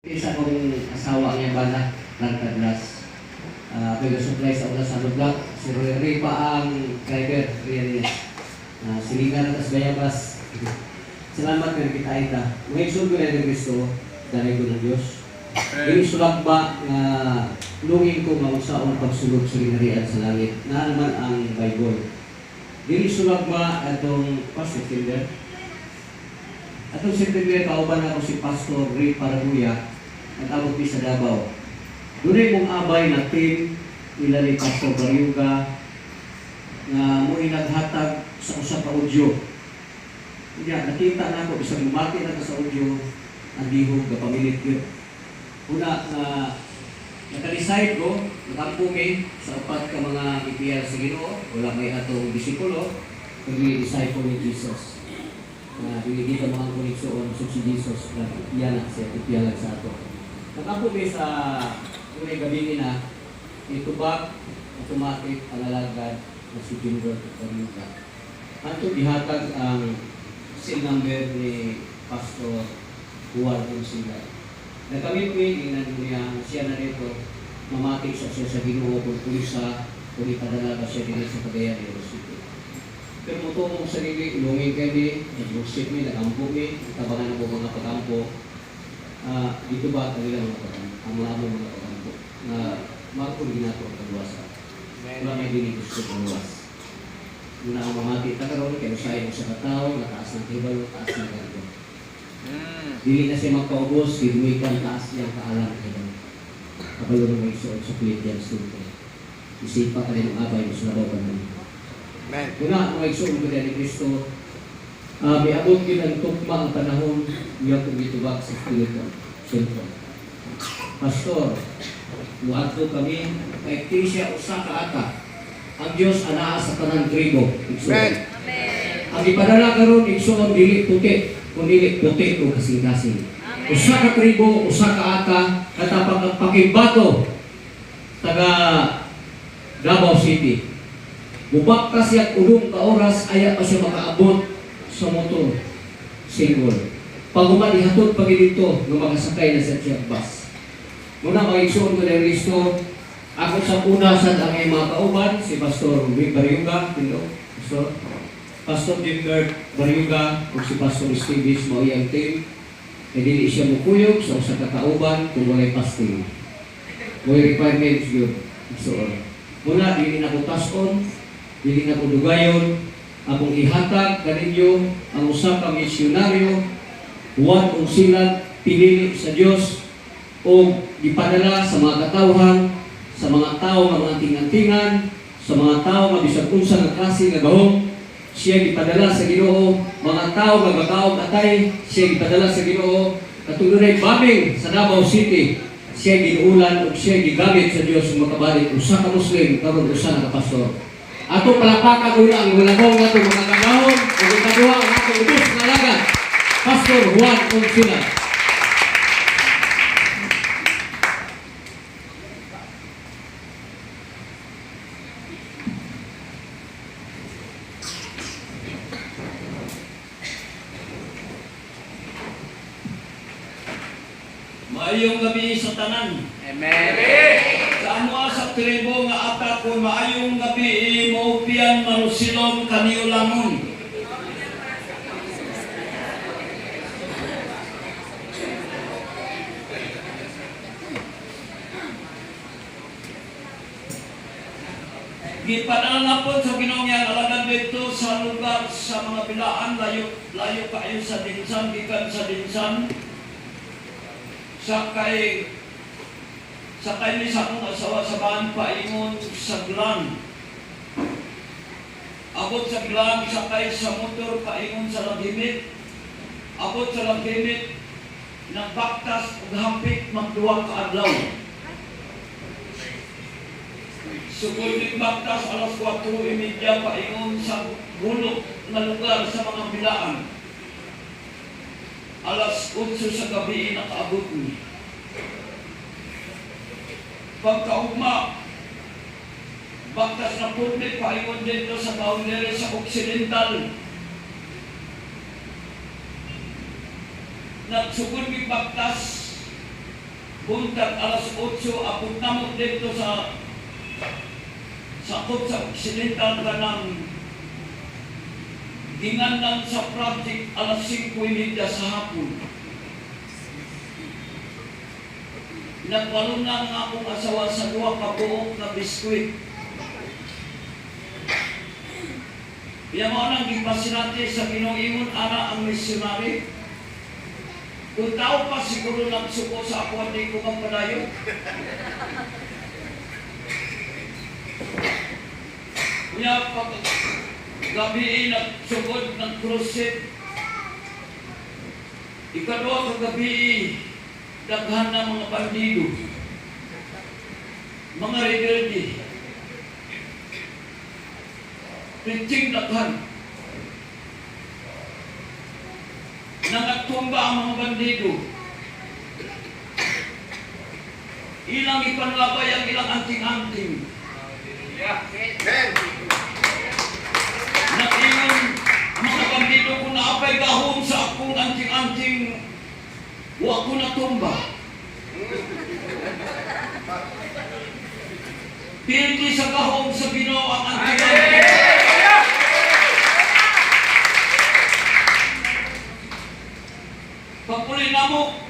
Isa kong asawa ang yabana, Langkadlas. Pag-supply sa una sa lugar, si Rory pa ang driver, Reyes. Silingan at Bayabas. Salamat ka kita ita. Ngayon sulgo na ng Kristo, dahil ko ng Diyos. Ini sulak ba nga lungin ko nga usaon pagsulog sa linarian sa langit. Na naman ang Bible. Dili sulak ba atong September? Atong September, kauban ako si Pastor Ray Paraguya. Nag-abot sa Davao. Doon mong abay na team nila ni Pastor Bariuga na mo'y naghatag sa usap ka audio. Kaya nakita na ako, isang lumati na sa audio, ang dihog na pamilit yun. Una na naka-decide ko, nakampumi sa upat ka mga ipiyal sa Ginoo, wala may atong disipulo, kundi disciple ni Jesus. Hindi ka mga koneksyon sa si Jesus na iyan siya, ipiyalag sa ato. Nakampumi sa unay gabi na itubak, automatic, alalagad na si Gilbert Bariuga. Ato ihatag ang seal number ni Pastor Juan Gonzalez. Nakamit ko yung niya siya na rito, mamatik siya sa Ginoo kung pulisa, kung ipadala ba siya din sa Cagayan de Oro City. Pero mutong sa sarili, ilungin kayo ni, nag-worship ni, nag-ampo ni, tabangan ako mga pagampo. Dito ba ang ilang mga pagampo? Ang mga pagampo na makapulgin nato ang pagluwasa. Wala may dinig gusto pagluwas. Muna ang mamati tagaroon, kaya usahin mo sa katao, nataas ng tibalo, taas ng ganito. Dili na siya magpaubos, dinumikan taas niyang kaalam kayo. Kabalo ng may suot sa Philippians 2. Isipa ka rin ang abay mo sa labaw ka naman. Una, ang may suot ko ni Kristo, may abot yun ang tukma ang panahon, niya kung itubak sa Philippines. Pastor, buhat ko kami, kay Krisya usa ka ata. Ang Diyos anaa sa tanang tribo. Ang ipadala karon igsoon dili puti, kundi puti o kasing-kasing. Usa ka tribo, usa ka ata, katapang ang pakibato taga Davao City. Bubak ka siya ulong ka oras, aya pa siya makaabot sa motor. Single. Pag umalihatod pag dito, nung makasakay na sa jet bus. Muna mag-igsoon ko ng Kristo, ako sa punasan ang mga kauban, si Pastor Rick Bariuga, Pastor Gilbert Bariuga, o si Pastor Steve mo iyang team. E dili siya mukuyog sa usa ka kauban kung walay fasting. May requirements yun. Muna, dili na ko tason, dili na ko dugayon, akong ihatag kaninyo ang usa ka misyonaryo, Juan Gonzalez, pinili sa Dios o ipadala sa mga katawhan, sa mga tao nga mga tingan-tingan, sa mga tao nga bisag unsa nga klase nga gahom, siya gipadala sa Ginoo. Mga tao nga magaog atay, siya gipadala sa Ginoo. Katulunay baming sa Davao City, siya ginuulan o siya gigamit sa Dios makabalik usa ka Muslim karon usa ka pastor. Ato palapakan una ang gulagong nato mga kagahom ug ikaduha ang ato ubos nga lagat. Pastor Juan Gonzalez. Maayong gabi sa tanan. Amen. Sa amo sa tribo nga atak ko maayong gabi mo pian manusilong kaniyo lamon. Gipadala na po sa Ginoo nga alagad dito sa lugar sa mga bilaan layo kayo sa dinsan gikan sa dinsan. Sakay ni sa akong asawa sa bahan paingon sa glan. Abot sa glan, sakay sa motor paingon sa lagimit. Abot sa lagimit, nagbaktas ug hapit magduwa ka adlaw. Sugod ni baktas alas 4:30 paingon sa bulok na lugar sa mga bilaan. Alas 8 sa gabi nakaabot ni. Pagkaugma, baktas na public paingon dito sa boundary sa Occidental. Nagsugod ni baktas buntag alas 8, abot namo dito sa sakop sa Occidental kanang gingandan sa project alas 5:30 sa hapon. Nagwalong na ang akong asawa sa 2 ka buok na biskwit. Iya mo nang gipasinati sa Ginoo ana ang misyonary. Kung tao pa siguro nagsuko sa ako, hindi ko magpadayo. Kuya, pag gabi nagsugod ng cruise, ikadwa ka gabi, daghan na mga bandido, mga rebelde, preaching daghan. Nagatumba ang mga bandido. Ilang ipanlabay ang ilang anting-anting. Nag-ingon mga bandido ko na apay gahom sa akong anting-anting, wa ko natumba. Pildi sa gahom sa Ginoo ang anting-anting. Pagpuli na mo,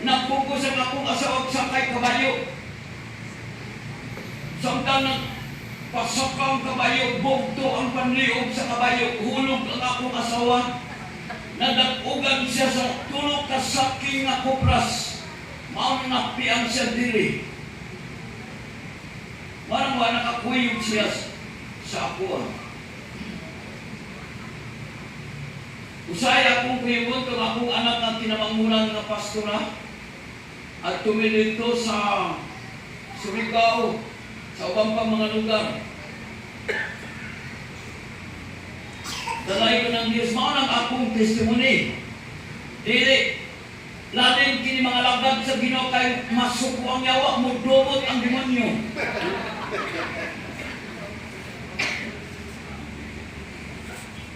nagpugos ang akong asawa sa kay kabayo. Samtang nagpasaka ang kabayo, bugto ang panliog sa kabayo, hulog ang akong asawa, nadagugan siya sa tulog kasaking na kupras, maunakpian siya diri. Marang wala nakakuyog siya sa ako. Usay akong kuyugon kung akong anak na kinamangmunan nga pastora at tumilito sa Surigao, sa ubang pang mga lugar. Dalay ko ng Diyos, maunang akong testimony. Dili, lalim kini mga lagad sa Ginoo kay masuko ang yawa, mudumot ang demonyo.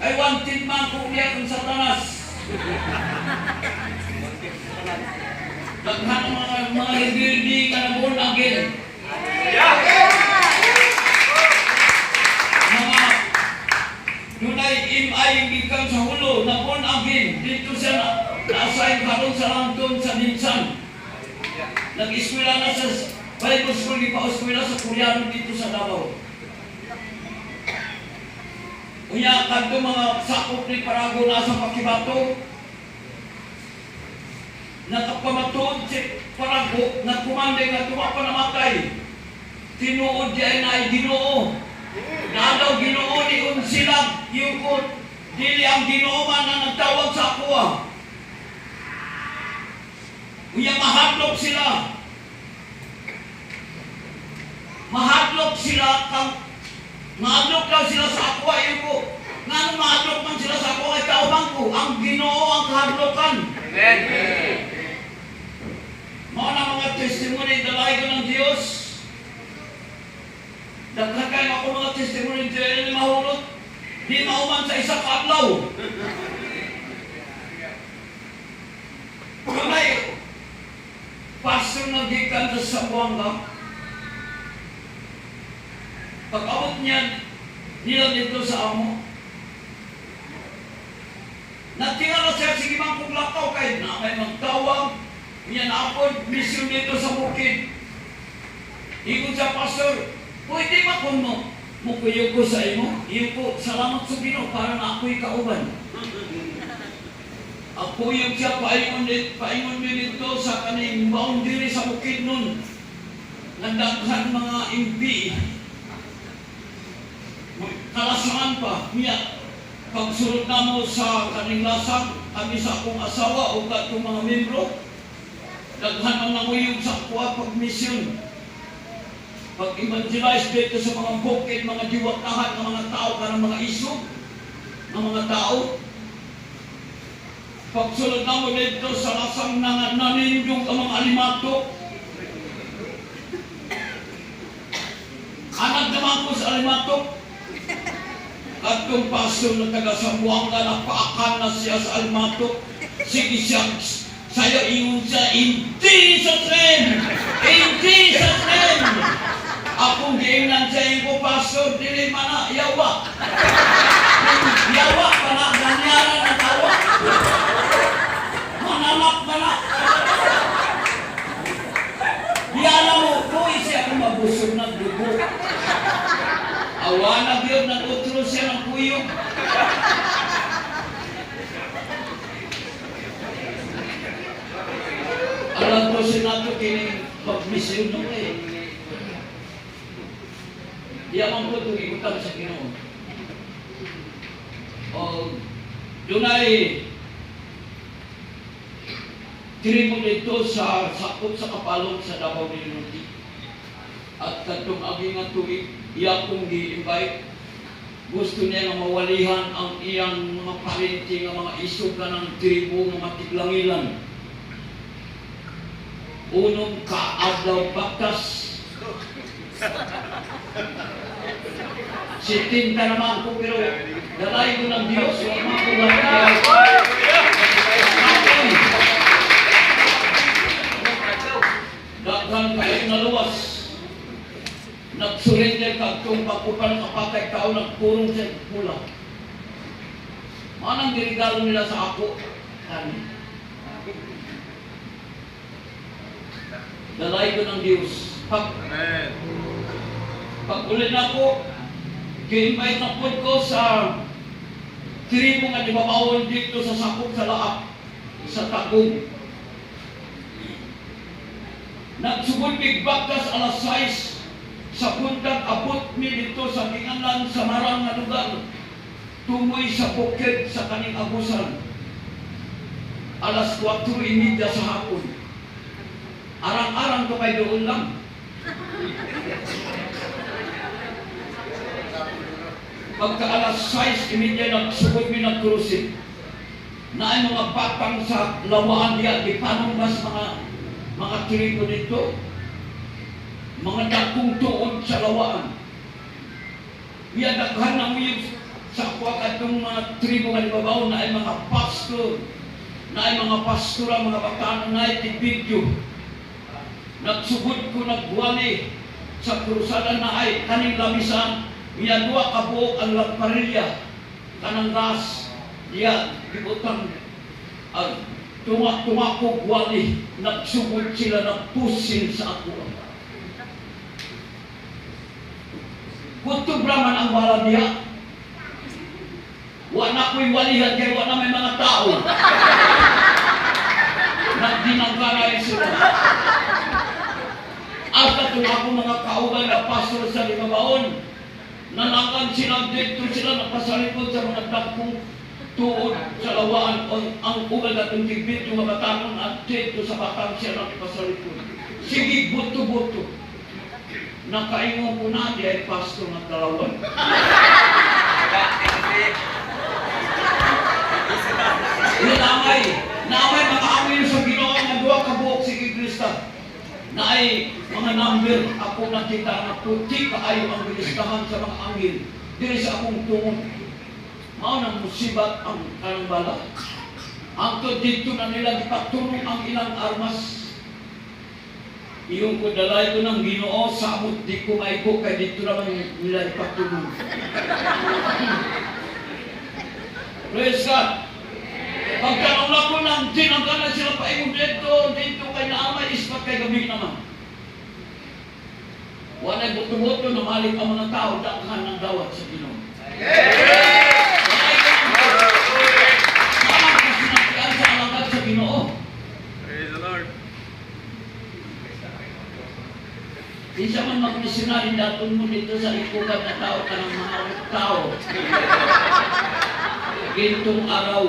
I wanted man kung niya kung Satanas. Daghan ang mga rebelde nga na born again. Mga dunay imay gikan sa hulo na born again. Dito siya na-assign karon sa London sa Dinsan. Nag-eskwela na sa Bible School, ipa-eskwela sa Koreano dito sa Davao. Unya kadto mga sakop ni Parago nasa Pakibato. Nakapamatod si Parago na kumande nga tuwa pa namatay. Tinuod diay na ay Ginoo. Nadaw Ginoo ni unsilag yung dili ang Ginoo man na nagtawag sa ako. Unya mahadlok sila. Mahadlok sila kang mahadlok daw sila sa ako ay ko. Ngano mahadlok man sila sa ako ay kaubang ko. Ang Ginoo ang kahadlokan. Amen. Mga na mga testimony dalay ko ng Diyos. Dagkakay ako mga testimony dili mahulot. Di mauman sa isa kadlaw. Kunay pastor na gikan sa Sambuanga. Pag-abot niya, nila dito sa amo. Natingala siya, sige man kong lakaw kahit na may magtawag. Niya naapod, mission dito sa bukid. Ikot sa pastor, pwede ba kung mukuyo ko sa imo? Iyo ko, salamat sa Ginoo para na ako'y kauban. Ako yung siya paingon dito sa kaning boundary sa bukid nun. Nandaghan mga impi. Kalasangan pa niya pagsulod na mo sa kaning lasang kami sa akong asawa o katong mga membro daghan ang nanguyog sa kuha pag-mission pag-evangelize dito sa mga bukid, mga diwatahan ng mga tao kanang mga isog ng mga tao. Pagsulod na mo dito sa lasang nanindong ang mga alimato. Anak naman ko sa alimato. At kung pastor na taga Sambuanga, napaakan na siya sa almato, sige siyang Sa'yo ingon siya, in Jesus' name! In Jesus' name! Akong giingnan sa iyo, Pastor, dili man na, yawa. Yawa pa na, nangyara na tawa. Manalak na na. Yan mo, tuwi siya kung mabusog ng dugo. Awanag yun, nag-utro siya ng kuyog. Alam ko sinato kini pag-misyon nung Yaman ko itong ikutan sa Ginoo. O, doon ay tribo dito sa sakop sa kapalong sa Davao del Norte. At katong aging nga tuig, iya kong gi-invite. Gusto niya nga mawalihan ang iyang mga parente nga mga isuga ng tribo nga matiglangilan. Unong kaadlaw bakas. Sitinta naman ko pero dalay ko ng Diyos. Huwag mga kulang daghan kayo naluwas. Nagsurrender ka itong pagkupan ng kapatay tao nagpurong sa pula. Manang dirigalo nila sa ako. Dalay ko ng Diyos. Pag ulit na po, gi-invite na po ko sa tribo nga di babawon dito sa sakop sa laak, sa Tagum. Nagsugod bigbakas alas 6 sa pundag abot mi dito sa Kingalan sa marang nga lugar. Tumoy sa bukid sa kaning abusan. Alas 4:30 sa hapon. Arang-arang to kay doon lang. Pagka alas 6:30 nagsugod mi ng cruising. Na ay mga batang sa lawaan diya, di panungas mga tribo dito. Mga dakong tuod sa lawaan. Iya daghan na uyog sa kwak atong mga tribo nga ibabaw na ay mga pastor, na ay mga pastora, mga batanon na ay tibidyo. Nagsugod ko nagwali sa krusada na ay kaning lamisan. Iya dua kabuok ang lamparilla, kanang gas, iya gibutang tumakog wali, nagsugod sila, nagpusin sa ako. Kutob raman ang bala niya. Wa na ko'y walihan kaya wa na may mga tao. Nagdinangkaray sila. At katong ako mga kauban na pastor sa Limabaon, nanakan sila dito sila napasalikod sa mga dakong tuod sa lawaan ang ugal na itong tigbit yung mga batanon at dito sa batang siya napasalikod. Sige, buto-buto. Nakaingon ko na di ay pastor ng Dalawan. Naamay mga amin sa Ginoo nga duwa ka buok sige Krista. Na ay mga number ako nakita na puti kaayo ang bilistahan sa mga anghel diri sa akong tungod. Mao nang musibat ang kanang bala. Angtod dito na nila gipatulong ang ilang armas. Iyong ko dalay ko ng Ginoo samot di ko maigo kay dito naman nila ipatulong. Praise God. Pagkanong lang ko ng tinanggalan sila paingon dito kay naamay ispat kay gabi naman. Walay buto-buto na malik ang mga tao daghan ng dawat sa Ginoo. Walay ka ng Saman ka sinakian sa alagad sa Ginoo. Praise the Lord. Di siya man mag-missionary daton mo dito sa ikugan na tao ka ng mga tao. Gintong araw.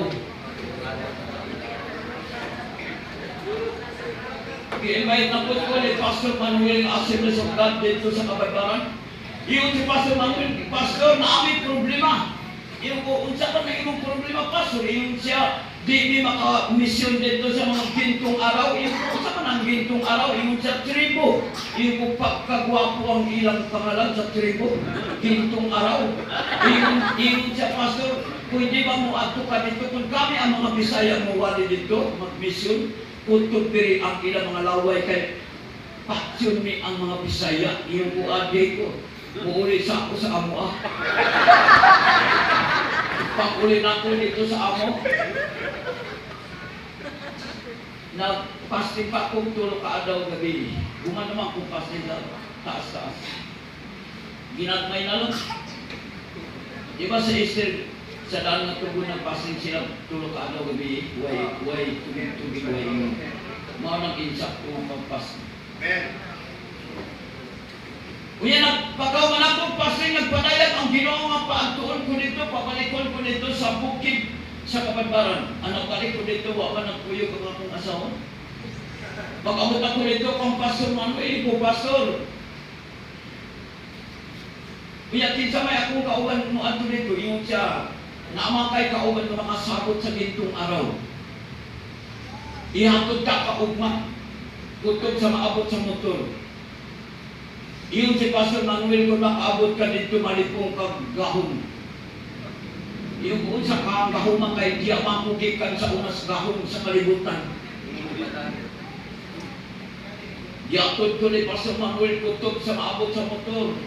I-invite na po ko ni Pastor Manuel Assemblies of God dito sa Kabaybaran. Iyon si Pastor Manuel, Pastor, naaming problema. Iyon ko, unsa ka may imong problema, Pastor? Iyon siya, di maka-mission dito sa mga gintong araw. Iyon ko, unsa ka ng gintong araw? Iyon siya, tribo. Iyon ko, pagkagwapo ang ilang pangalan sa tribo. Gintong araw. Iyon siya, Pastor, pwede ba mo ato ka dito? Kung kami ang mga Bisaya mo wali dito, mag-mission, kutob diri ang ilang mga laway kay paksyon ni ang mga Bisaya iyong kuadya ko. Muuli sa ako sa amo ah. Pag-uli na ko dito sa amo. Nag-fasting pa akong tulog kaadaw gabi. Guman naman akong fasting na taas-taas. Ginagmay na lang. Di ba sa Easter, sa daan na tubo ng fasting sila tulog kaadaw gabi, way, tubig, way. Mga nag-insak kong mag-fasting. Unya nagpagaw man akong fasting, nagpadayag ang Ginoo nga paagtuon ko dito, pabalikon ko dito sa bukid sa Kapambaran. Ang balik ko dito, wa man nagpuyo ang akong asawa. Pag-abot ako dito, kung Pastor Manuel ko, Pastor. Unya kinsa may akong kauban mo ato dito, yung siya, naamakay kauban ng mga sabot sa gintong araw. Ihatod ka kaugma, kutob sa maabot sa motor. Iyon si Pastor Manuel kung nakaabot ka dito malipong kagahon. Iyon kung sa kagahon kay diya mamugikan sa unas gahon sa kalibutan. Diatod ko ni Pastor Manuel kutob sa maabot sa motor.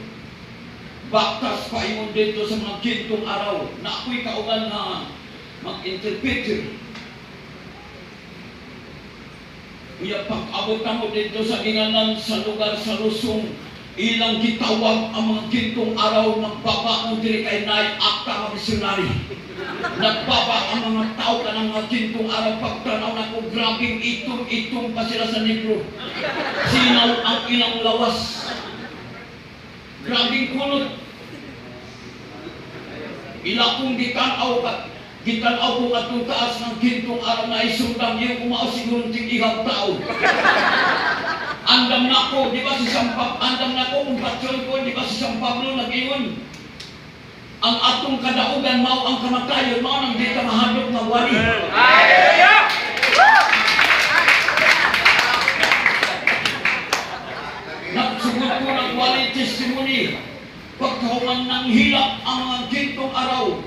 Baktas pa imon dito sa mga gintong araw na ako'y kauban na mag-interpreter. Uya pag-abot na mo dito sa ginganan sa lugar sa Lusong, ilang gitawag ang mga gintong araw nagbaba mo diri kay Nay Akta nga misyonary. Nagbaba ang mga tao ka ng mga gintong araw pagtanaw na ko grabing itong pa sila sa libro. Sinaw ang ilang lawas. Grabing kulot. Ilakong gitanaw ko atong taas ng gintong araw na isundang yung umao siguro tig-ihang tao. Andam na ko, di ba si andam na ko kung patsyon ko, di ba si San Pablo nag-iwan. Ang atong kadaugan mao ang kamatayon, mao nang di ka mahadlok na wari. Nagsugod ko ng wali testimony. Pagkahuman ng hilak ang mga gintong araw,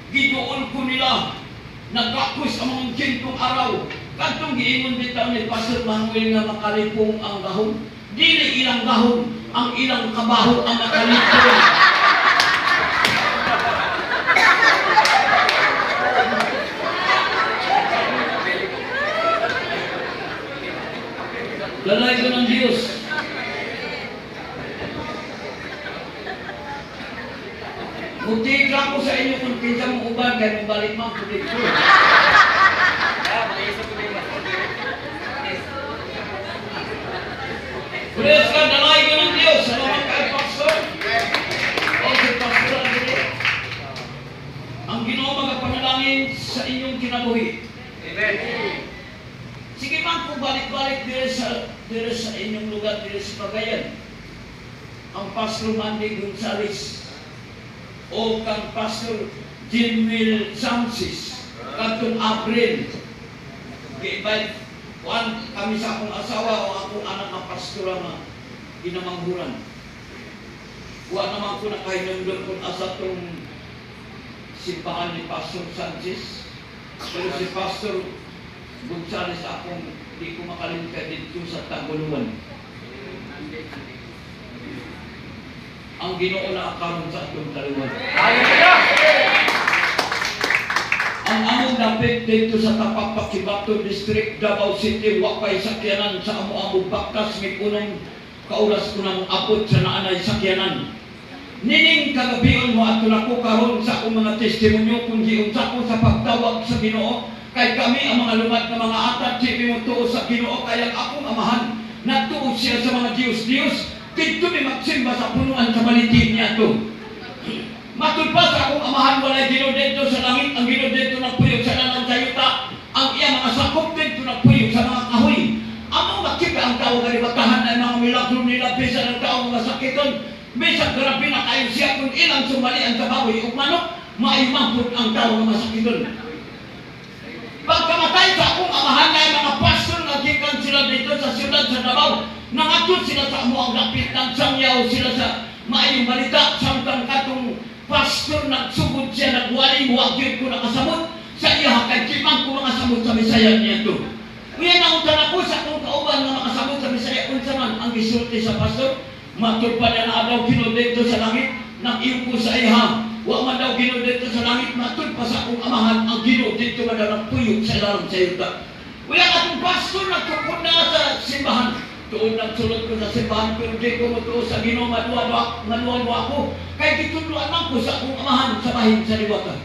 gidoon ko nila, nagkakos ang mga gintong araw. Katong giingon bitaw ni Pastor Manuel nga makalipong ang gahon. Dili ilang gahon, ang ilang kabaho ang makalipong. Lalay ko ng Diyos. Mutig ako sa inyo kung kinsa mong uban kaya mong balik mo ko dito. Praise God, dalay ko ng Diyos. Salamat kay Pastor. O si Pastor Andres. Ang Ginoo magapanalangin sa inyong kinabuhi. Amen. Sige man kung balik-balik dire sa inyong lugar, dire sa Cagayan. Ang Pastor Mandy Gonzales o kang Pastor Jimwil Samsis katong April. Okay, kami sa akong asawa o akong anak ng pastora na inamanghuran. Kuha naman ko na kahinandon kung asa itong simbahan ni Pastor Sanchez. Pero si Pastor Gonzales akong di ko makalimutan dito sa Taguluan. Ang Ginoo na akaron sa atong dalawa. Ang among dapit dito sa Tapak Kibato District, Davao City, wakay sakyanan sa amo-among baktas, may punong kauras ko ng apot sa naanay sakyanan. Nining kagabion mo ato na ko karon sa akong mga testimonyo kung giunsa ko sa pagtawag sa Ginoo. Kay kami ang mga lumad na mga atat, sipi mo tuo sa Ginoo, kaya akong amahan, natuo siya sa mga Diyos-Diyos, dito may magsimba sa punuan sa balitin niya ito. Matud pa sa akong amahan, walay Ginoo dito sa langit, ang Ginoo dito nagpuyog sa nanang sayuta, ang iya mga sakop dito nagpuyog sa mga kahoy. Among makipi ang tao kalibatahan na mga milagro nila, bisa ng tao mga sakiton, bisa grabe na kayo siya kung ilang sumali ang kababoy, ug manok, maayumangkot ang tao mga sakiton. Pagkamatay sa akong amahan na mga pastor, nagikan sila dito sa siyudad sa Davao, nangatod sila sa amo ang lapit ng sangyaw sila sa maayong balita, samtang katong pastor nagsugod siya, nagwali, muwagyod ko nakasamot, sa iya kay kimang ko mga samot sa Bisaya niya ito. Uyan ang utan ako sa akong kauban nga makasabot sa Bisaya unsa man ang gisulti sa pastor. Matud pa niya na daw kinudito sa langit, nag-iyong ko sa iha. Wa man daw kinudito sa langit, matud pa sa akong amahan ang kinudito man daw nagpuyog sa ilalim sa yuta. Uyan akong pastor nagtukod na sa simbahan. Tuon nagsulot ko sa simbahan, pero di ko mutuo sa Ginoo manuwa ako. Kay gitudloan man ko sa akong amahan sa bahin sa liwatan.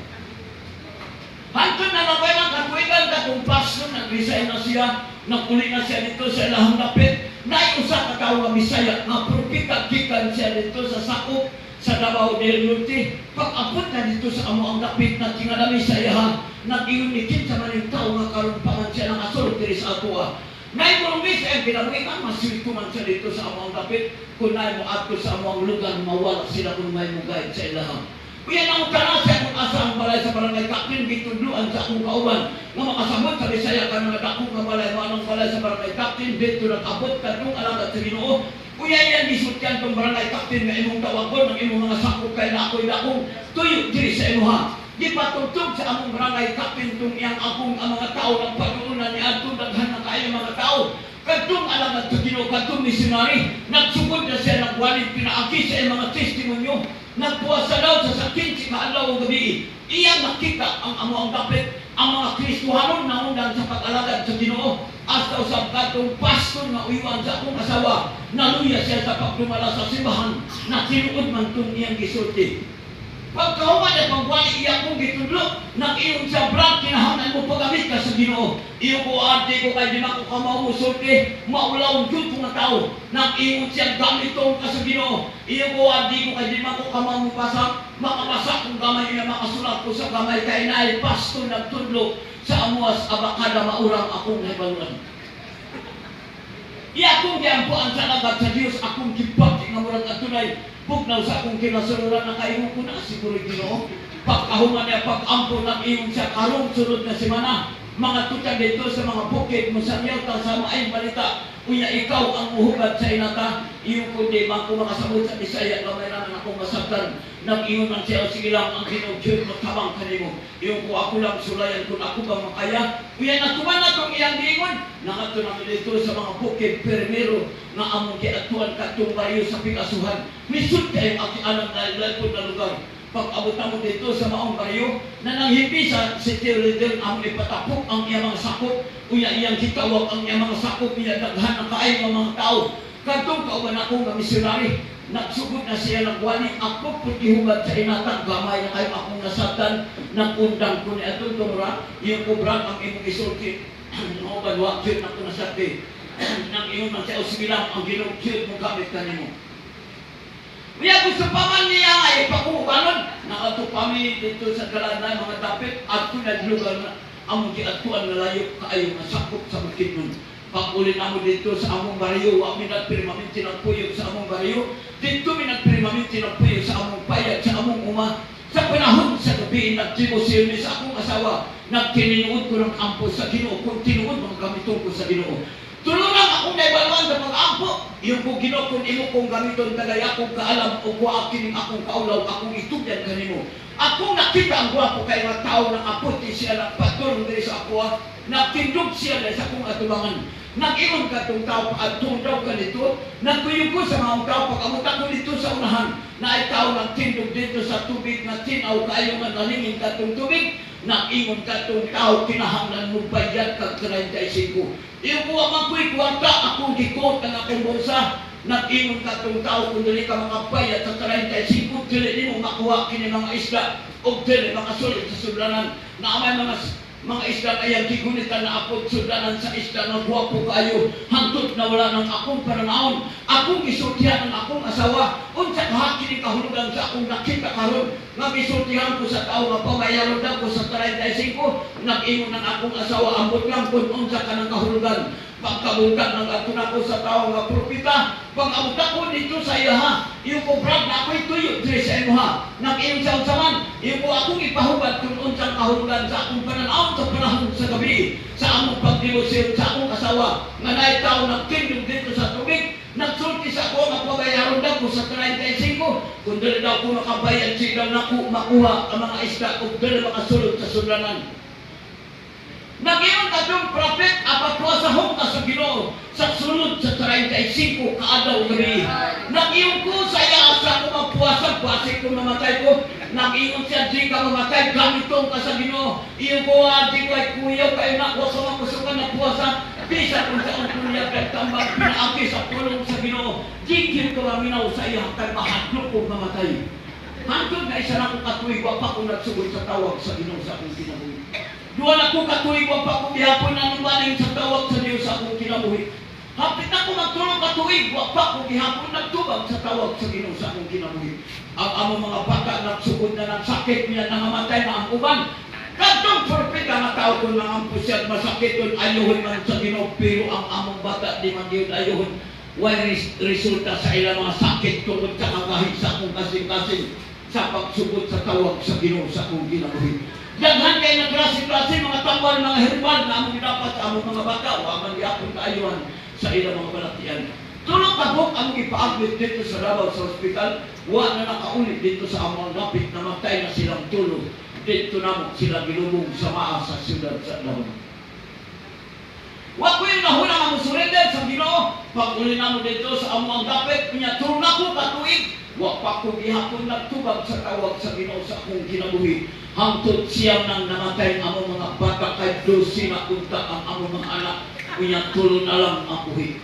Hantod na nabayang katuigan ka kung pastor, nag-resign na siya, naguli na siya dito sa ilahang dapit, naiusa ka tao nga Bisaya, nga propita-kikan siya dito sa sakop, sa Davao del Norte. Pag-abot na dito sa amo ang dapit na tingalami sa iha, nag-iunitin sa maning tao nga karumpaman siya ng asol diri sa atua. Nay mo lumis ay pinabuhitan, maswito man siya dito sa amo ang dapit, kung nay mo ato sa amo ang lugar, mawala sila kung may mo guide sa ilahang. Kuya ang utara siya kung asa ang balay sa barangay captain, bitudluan sa akong kauban. Nga makasabot sa Bisaya ka nga dako nga balay, manong balay sa barangay captain, dito nag-abot ka itong alagat sa Ginoo. Kuya yan, disutyan itong barangay captain nga imong tawagon, ng imong mga sakop kay na ako'y dakong tuyo diri sa imuha. Di patutog sa among barangay captain itong iyang akong ang mga tao nagpaduunan ni Adto, daghan na kayo mga tao. Kadtong alagat sa Ginoo, kadtong missionary, nagsugod na siya, nagwalid, pinaaki sa iyang mga testimonyo. Nagpuasa daw sa sakin si kaadlaw ang gabi. Iyang nakita ang amo ang dapit, ang mga Kristohanon na undan sa pag-alagad sa Ginoo. Hasta usab katong pastor nga uйwan sa akong asawa, naluya siya sa pagdumala sa simbahan, na tinuod man itong iyang gisulti. Pagkahuman at pagwali iya kong gitudlo, nag-iyon sa brand, kinahanglan mo pagamit ka sa Ginoo. Iyo ko arte ko kay di na ko kamausulti, maulawon yun kong tao. Nag-iyon siya gamiton ka sa Ginoo. Iyo ko arte ko kay di na ko kamaupasak, makabasa kong gamay niya, makasulat ko sa gamay kay naay pastor nagtudlo sa amuas abakada maurang akong naibaluan. Iya akong giampuan sa lagat sa Diyos, akong kipag, nga murang atunay, pugnaw sa akong kinasururan na kayo ko na siguro Ginoo. Pagkahuman niya, pag-ampo ng iyong siya karong sunod na semana, mga tuta dito sa mga bukid mo sa Miyota sa maayong balita, kuya ikaw ang muhugad sa inata, iyong kundi ko makasabot sa Bisaya, gamay naman akong masaktan, nag-iyon ang siya, sige lang ang ginugsyod mo tabang kanimo, iyong ko ako lang sulayan kung ako ba makaya, kuya natuman na itong iyang diingon, nangato namin dito sa mga bukid, permero, nga among kiatuan katong bayo sa Pigasuhan, misut kayo ang alam na lalpod na lugar. Pag-abutan mo dito sa maong baryo, na nanghipi sa city leader ang ipatapok ang iyang mga sakop, uya iyang kitawag ang iyang mga sakop, iya daghan ang kaay ng mga tao. Kadtong kauban ako nga misyonary, nagsugod na siya nagwali, ako putihugad sa inatang gamay na kayo akong nasatan, nagundang ko ni atong tumura, iyong kubrang ang imong isulti, mga badwakit na ko nasati, nang iyong man siya usibilang ang ginugsyod mo gamit kanimo. Kaya gusto pa man niya ay pakubanon, nakatupami dito sa galanay mga dapit, at kung naglugar na among kiatuan na layo kaayo na sakop sa Bukidnon. Pag-uli na mo dito sa among baryo, amin nagpirimaminti ng puyog sa among baryo, dito mi nagpirimaminti ng puyog sa among payag, sa among uma. Sa panahon sa gabi, nagtimosyon sa akong asawa, nagtininuod ko ng ampo sa Ginoo, kung tinuod mga gamiton ko sa Ginoo. Tulungan akong naibaluan sa pag-ampo. Yung kong Ginoo kung imo kong gamiton tagay akong kaalam o kuakining akong kaulaw, akong itugyan kanimo. Akong nakita ang guwapo kay mga tao ng aputi siya ng patulong diri sa ako, nagtindog siya dahil sa akong atubangan. Nag-iwan ka itong tao, atong daw ka dito, nagkuyog ko sa mga tao, pag-amutan ko dito sa unahan, na ay tao nagtindog dito sa tubig, na tinaw kayo nga nalingin ka itong tubig, nag-ingon ka itong tao, kinahanglan mo bayad ka 35. Iyo ko ang magkuy kwarta, akong gikot ang akong bulsa, nag-ingon ka itong tao, kung dili ka makabayad sa 35, dili mo makuha kini mga isda, o dili makasulit sa sudlanan, na may mga isda kayang kigunitan na apod sudanan sa isda na guwapo kayo, hantod na wala ng akong pananaon, akong isultihan ng akong asawa, unsa kahakining kahulugan sa akong nakita karon, nga isultihan ko sa tao nga pamayaron daw ko sa 35, nag-ingon ng akong asawa, ambot lang kung unsa ka ng kahulugan. Pagkabutan ng ato na ko sa tao nga propita, pag-abutan ko dito sa iya ha, yung ko brad na ako'y tuyo diri sa imo ha, nag-iyon sa unsaman, yung ko akong ipahubad kung unsang kahulugan sa akong pananaon sa panahon sa gabi, sa among pagdilusyon sa akong asawa, nga naay tao nagtindog dito sa tubig, nagsulti sa ako nga pabayaron daw ko sa 35, kung dali daw ko makabayad siya na ko makuha ang mga isda, kung dali makasulod sa sudlanan. Nagiyon katong prophet apapwasahon ka sa Ginoo sa sunod sa 35 kaadlaw gabi. Nagiyon ko sa iya asa ko magpuasa, puasik ko mamatay ko. Nagiyon siya di ka mamatay, gamitong ka sa Ginoo. Iyo ko di ko ay kuyaw kayo na ko sa mapusukan na puasa. Bisa kung sa kuya kay tambak pinaaki sa pulong sa Ginoo. Di ko maminaw sa iya kay mahadlok ko mamatay. Hantod na isa na ko katuig wa pa ko nagsugod sa tawag sa Ginoo sa akong kinabuhi. Duwa na ko katuig wa pa ko gihapon na numaning sa tawag sa Dios sa akong kinabuhi. Hapit na ko magtulong katuig wa pa ko gihapon nagtubag sa tawag sa Ginoo sa akong kinabuhi. Ang among mga bata nagsugod na ng sakit niya nangamatay na ang uban. Kadtong propeta nga tao kung nangampos siya masakit kun ayohon man sa Ginoo pero ang among bata di man gyud ayohon. Way resulta sa ilang mga sakit tungod sa kagahig sa akong kasing-kasing sa pagsugod sa tawag sa Ginoo sa akong kinabuhi. Daghan kay nagklase-klase mga tambal, mga herbal na among dapat sa among mga bata o amang gyapon kaayuhan sa ilang mga balatian. Tulong kabuk ang ipaaglit dito sa Davao sa ospital, wa na nakaulit dito sa among lapit na matay na silang tulo. Dito na sila gilubong sa maa sa siyudad sa Davao. Wa ko yung nahuna nga mo surrender sa Ginoo. Pag-uli na mo dito sa among dapit, niya tulong ako katuig. Wa pa ko gihapon nagtubag sa tawag sa Ginoo sa akong kinabuhi. Hangtod siyang nang namatay ang among mga bata kay 12 na unta ang among mga anak. Unya tulo na lang ang buhi.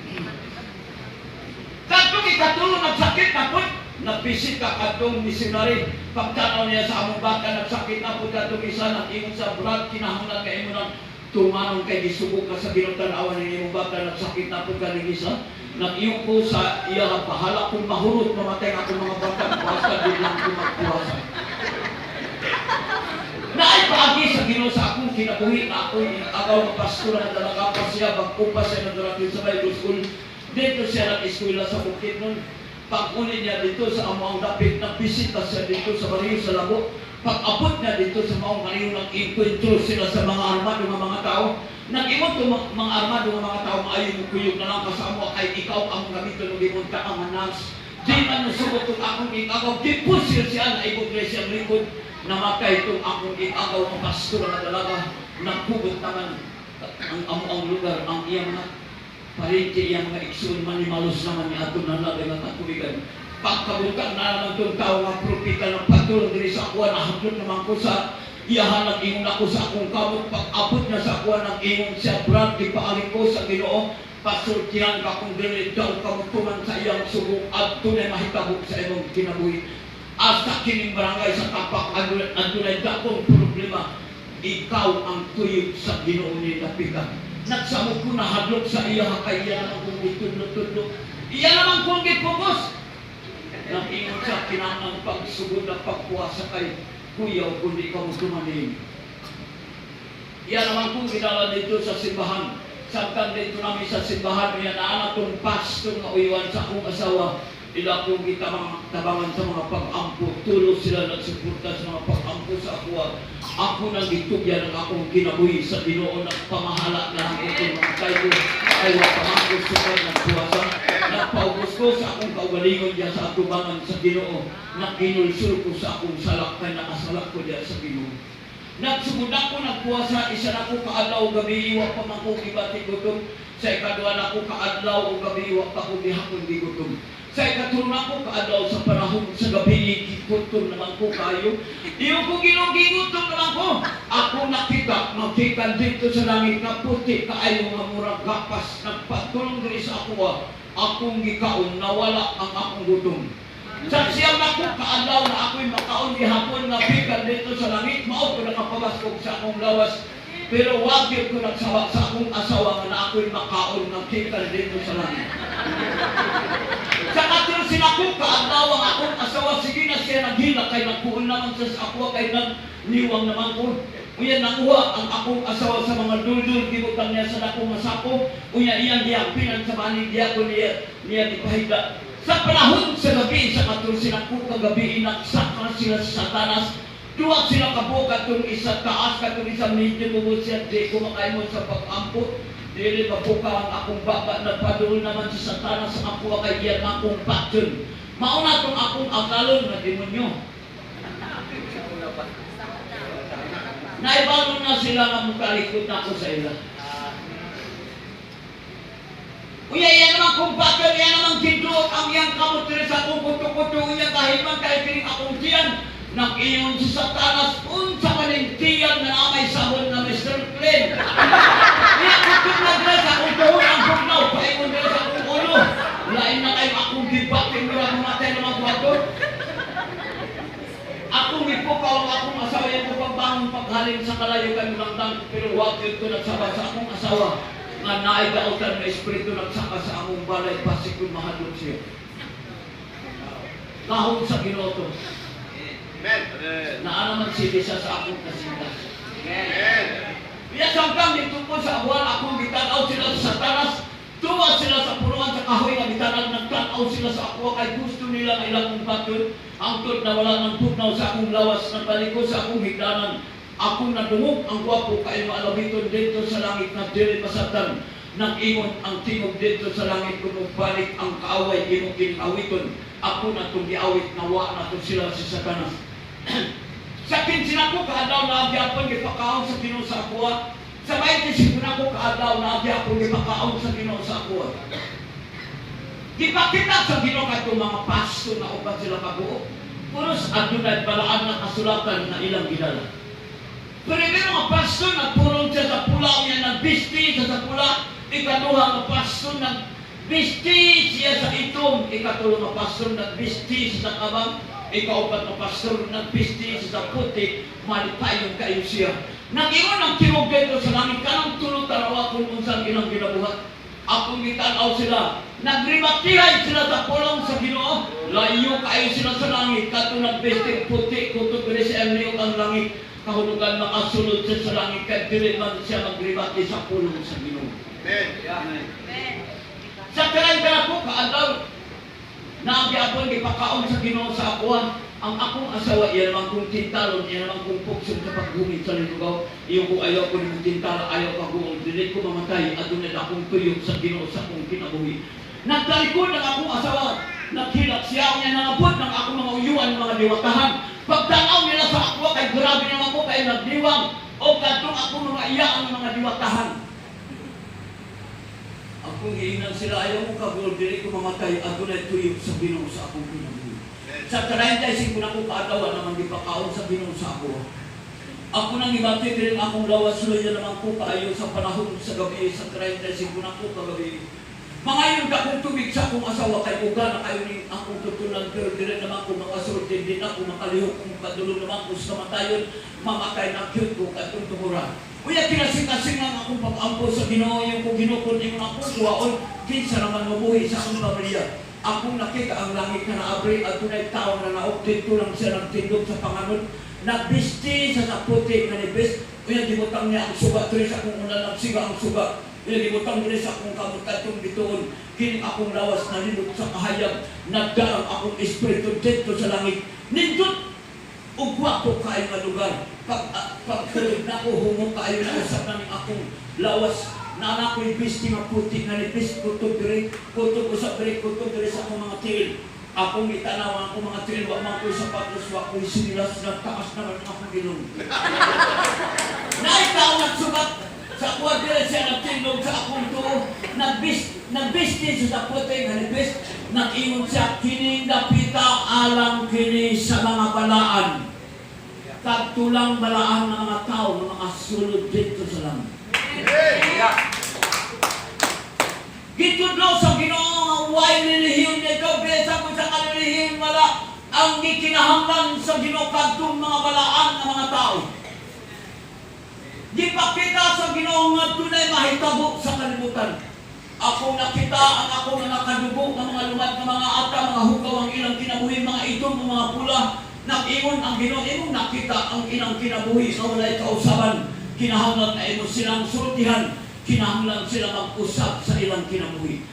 Kadtong ikatulo nagsakit na po, napisit ka kadtong missionary. Pagtanaw niya sa among bata nagsakit na po kadtong isa nag-ingon sa blood kinahanglan kay imo nang tumanong kay gisubok ka sa ginotanawan ni imong bata nagsakit na po kaning isa. Nag-iyon ko sa iya bahala kung mahurot mamatay ako mga bata basta di lang ko magpuwasa. Naay paagi sa Ginoo sa akong kinabuhi na ako'y agaw ng pastor na dalaga pa siya bagkupas siya nagdarating sa Bible School. Dito siya nag-eskwela sa Bukidnon. Pag-uli niya dito sa among dapit na bisita siya dito sa Bariyo sa Labo. Pag-abot niya dito sa maong Bariyo nag-encuentro sila sa mga armado ng mga tao. Nag-imot to mga armado ng mga tao maayon mo kuyog na lang kasama kay ikaw ang gamiton ng imod ka ang manas. Di man nasugot kung akong ikagaw. Di po siya na ibog lesya ang likod. Namatay itong akong ikagaw ng pastor na dalaga. Naghugot naman ang lugar, ang iyang mga parente, iyang mga iksun, manimalos naman ni ato na lagay ng katuligan. Pagkabutan na naman itong tao nga propita ng patulong diri sa akuan, nahablot naman ko sa iyahan nag-ingon ako sa akong kamot. Pag-abot na sa akuan, nag-ingon siya, Brad, ipaaling ko sa Ginoo. Pastor, tiyan ka kung dili daw kamutuman sa iyang subong at tunay mahitabog sa imong kinabuhi. Asa kining barangay sa tapak adunay dakong problema. Ikaw ang tuyog sa Ginoo ni Napika. Nagsamot ko na hadlok sa iya kay iya naman kung itudlo-tudlo. Iya naman kung gipugos. Nag-ingon sa kinanang pagsugod na pagpuasa kay kuyaw kundi ka mo tumanin. Iya naman kung ginala dito sa simbahan. Samtang dito namin sa simbahan, yan na anak kong pastor na uiwan sa akong asawa. Ila kong tabangan sa mga pag-ampo. Tulo sila nagsuporta sa mga pag-ampo sa ako. Ako nang gitugyan ng akong kinabuhi sa Ginoo ng pamahala na ang itong mga tayo. Ay wapamangkos sa kanya ng puwasa. Nagpaubos ko sa akong kaugalingon diya sa atubangan sa Ginoo. Naginulsul ko sa akong salak kay nakasalak ko diya sa Ginoo. Nagsugod ako, nagpuwasa, isa na ko kaadlaw gabi, iwa pa man ko gibati gutom. Sa ikadwa na ko kaadlaw o gabi, iwa pa ko gihapon di gutom. Sa ikatulong ako kaadlaw sa panahon sa gabi, gigutom naman ko kayo. Iyo ko gigutom naman ko. Ako nakita, magkikan dito sa langit na puti, kaayo nga murag gapas, nagpatulong diri sa ako. Akong gikaon, nawala ang akong gutom. Sa siyang ako kaadlaw na ako'y makaon gihapon nga bigan dito sa langit, mao ko nakapabaskog sa akong lawas. Pero wag yun ko nagsawa sa akong asawa nga na ako'y makaon nga bigan dito sa langit. Sa katulad sinako kaadlaw ang akong asawa, sige na siya naghila kay nagpuon naman sa ako kay nagniwang naman ko. Uya nakuha ang akong asawa sa mga duldul, gibutan niya sa akong masako. Uya iyang gihampinan sa maning diakon niya ipahida. Sa panahon sa gabi, sa katulad sinako kagabi, inaksakra sila sa Satanas. Duwag sila kabukat kung isa taas, katulad isa medyo bubot siya, di kumakaimon sa pag-ampo. Dili mabuka ang akong baba, nagpadoon naman sa Satanas sa ako kay iyan akong patyon. Mauna itong akong akalon na demonyo. Naibalo na sila nga mukalikod na ako sa ila. Uya, yan naman kung bakit, yan naman kidot ang iyang kamot rin sa akong kuto-kuto, uya dahil man kayo piling akong tiyan, nang iyon si Satanas, unsa manintiyan na namay sabon na Mr. Clean. Kaya kutot na dila sa akong tuhon ang bugnaw, paingon dila sa akong ulo. Lain na kayo akong gibating mula mamatay na magwator. Akong ipukaw ang akong asawa yung pagbangon paghalin sa kalayo kayo langdang, pero huwag yun ko nagsaba sa akong asawa nga naigautan na espiritu nagsaka sa among balay pasig kung mahadlok siya. Kahon sa Ginoo. Naanaman siya sa akong kasinda. Iya samtang dito po sa abuan akong gitanaw sila sa Satanas, tuwa sila sa punuan sa kahoy nga bitanan, nagtanaw sila sa ako kay gusto nila nga ilang patyon angtod na wala ng pugnaw sa akong lawas ng baliko sa akong higdanan. Ako nadungog ang gwapo kay maalabiton dito sa langit na dili masabtan. Nag-ingon ang tingog dito sa langit kung balik ang kaaway imong ginawiton. Ako na itong giawit nawa na ito sila si Satanas. Sa 15 ako kaadaw na agyapon gipakaon sa Ginoo sa ako. Sa 25 ako kaadaw na agyapon gipakaon sa Ginoo sa ako. Gipakita sa Ginoo kadto mga pasto na uban sila kabuo. Puros adunay balaan na kasulatan na ilang gidala. Primero nga pasto nagpurong siya sa pula niya nagbisti siya sa pula. Ikaduha nga pasto nagbisti siya sa itom. Ikatulo nga pasto nagbisti siya sa kabang. Ikaupat na pastor nagbisti sa puti, malipayong kayo siya. Nag-iwan ang tirog dito sa langit, kanang tulog tarawa kung unsang ilang ginabuhat. Akong gitanaw sila, nagrimatihay sila sa pulong sa Ginoo. Layo kayo sila sa langit, kato nagbisti puti, kutog rin sa emniyong ang langit. Kahulugan makasulod siya sa langit, kahit dili man siya magrimati sa pulong sa Ginoo. Amen. Sa karay-karay po, kaadaw, naagyapan ipakaon sa Ginoo sa akuan. Ang akong asawa, iyan naman kong tintalon, iyan naman kong puksyon sa paggumit sa linugaw. Iyon kung ayaw ko ng tintala, ayaw ka kung dilit ko mamatay, at doon akong tuyok sa Ginoo sa akong kinabuhi. Nagtalikod ng akong asawa, naghilak siya niya nangabot ng akong mga uyuan, mga diwatahan. Pagtanaw nila sa ako, kay grabe naman ko, kay nagdiwang, o katong akong mga iyaan ng mga diwatahan. Kung hihingan sila, ayaw mo kagulog, dili ko mamatay, at doon tuyok sa Ginoo sa akong kinabuhi. Sa 35 na ko kaadawan naman di pakaon sa Ginoo sa ako. Ako nang ibati din akong lawas, suloy naman ko kaayo sa panahon sa gabi, sa 35 na ko kagabi. Mangayon ka kong tubig sa akong asawa, kay uga na kayo ni akong tutunan, pero dire naman ko makasulti, din ako makalihok, kung padulong naman ko sa matayon, mamatay na cute ko, katong tumuran. Uya, kinasing-kasing lang akong pag-ampo sa Ginoo, yung kung ginukod yung akong kuwaon, kinsa naman mabuhi sa akong pamilya. Akong nakita ang langit na naabri at tunay tao na naupdate ko lang siya nagtindog sa Panganon. Nagbisti sa puti na nibis. Uya, gibutang niya ang suga, tuloy sa akong unang nagsiga ang suga. Uya, gibutang niya sa akong kamutatong bituon. Kining akong lawas na linot sa kahayag. Nagdarang akong espiritu dito sa langit. Nindot! Ugwapo kayo nga lugar. Pagkulog na ako, humong kayo na usap namin akong lawas. Na ako'y bisti nga puti na nipis, kutog dire, kutog usap dire, kutog dire sa akong mga tiil. Akong itanawan akong mga tiil, wak mga ko'y sapatos, wak ko'y sinilas, nagtakas naman akong ginong. Naitaw nagsubat sa kuwa dire siya nagtindog sa akong tuo. Nagbisti siya sa puti nga nipis, nag-ingon siya, kining dapita alang kini sa mga balaan. Tagtulang balaan ng mga tao, mga sulod dito sa langit. Gitudlo sa Ginoo nga way nilihim nito, besa ko sa kanilihim wala ang gikinahanglan sa Ginoo kadtong mga balaan ng mga tao. Gipakita sa Ginoo nga tunay mahitabo sa kalibutan. Ako nakita ang ako na nakadugo ng mga lumad ng mga ata, mga hugaw ang ilang kinabuhi, mga itong mga pula. Nag-ingon ang Ginoo, imong nakita ang ilang kinabuhi na walay kausaban. Kinahanglan na imo silang sultihan, kinahanglan sila mag-usap sa ilang kinabuhi.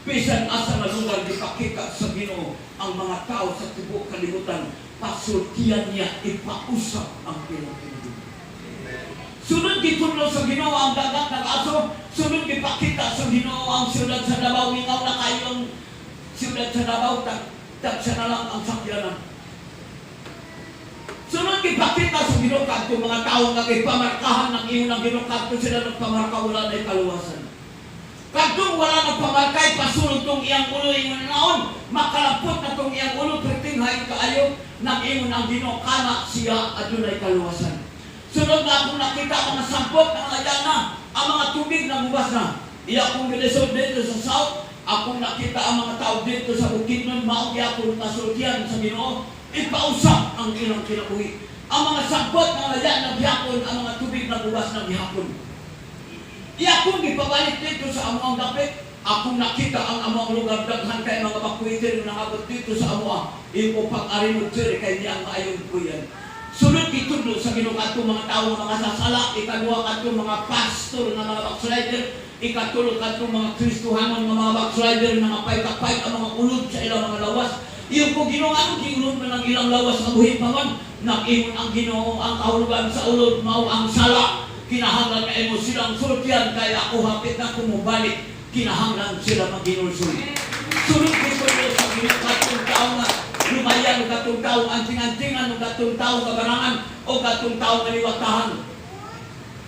Bisan asa na lugar ipakita sa Ginoo ang mga tao sa tibuok kalibutan, pasultihan niya ipausap ang ilang kinabuhi. Sunod gitudlo sa Ginoo ang dagat ng aso, sunod ipakita sa Ginoo ang siyudad sa Davao, ingaw na kayong siyudad sa Davao, tag siya na lang ang sakyanan. So, Sunod ipakita sa Ginoo kadto mga tawo nga gipamarkahan ng imo ng Ginoo kadto sila nagpamarka wala na kaluwasan. Kadtong wala na pamarkay pasulod tong iyang ulo ingon naon makalapot na tong iyang ulo pertinghay kaayo ng imo ng Ginoo kana siya adunay kaluwasan. Sunod na akong nakita ang mga sampot ng mga yana, ang mga tubig na bubas na. Iya akong gilisod dito sa south, akong nakita ang mga tao dito sa Bukidnon, maong akong nasultihan sa Ginoo, ipausap ang ilang kinabuhi. Ang mga sampot ng mga yana gihapon, ang mga tubig na bubas na gihapon. Iya akong gipabalik dito sa among dapit, akong nakita ang among lugar daghan kay mga bakwiter na nakabot dito sa amoa, imo pag-arimod sir kay niyang maayong kuyan. Sunod itudlo sa Ginoo kadto mga tawo mga sasala, ikaduha kadto mga pastor nga mga backslider, ikatulo kadto mga Kristohanon nga mga backslider nga mapay-kapay ang mga ulod sa ilang mga lawas. Iyo ko Ginoo anong giulod na ng ilang lawas nga buhi pa man, nag-ingon ang Ginoo ang kahulugan sa ulod mao ang sala. Kinahanglan nga imo silang sultihan kaya ako hapit na kumubalik, kinahanglan sila maginulsul. Sunod itudlo sa Ginoo kadto tawo nga lumayan o katong tao anting-antingan o katong tao kabarangan o katong tao maliwatahan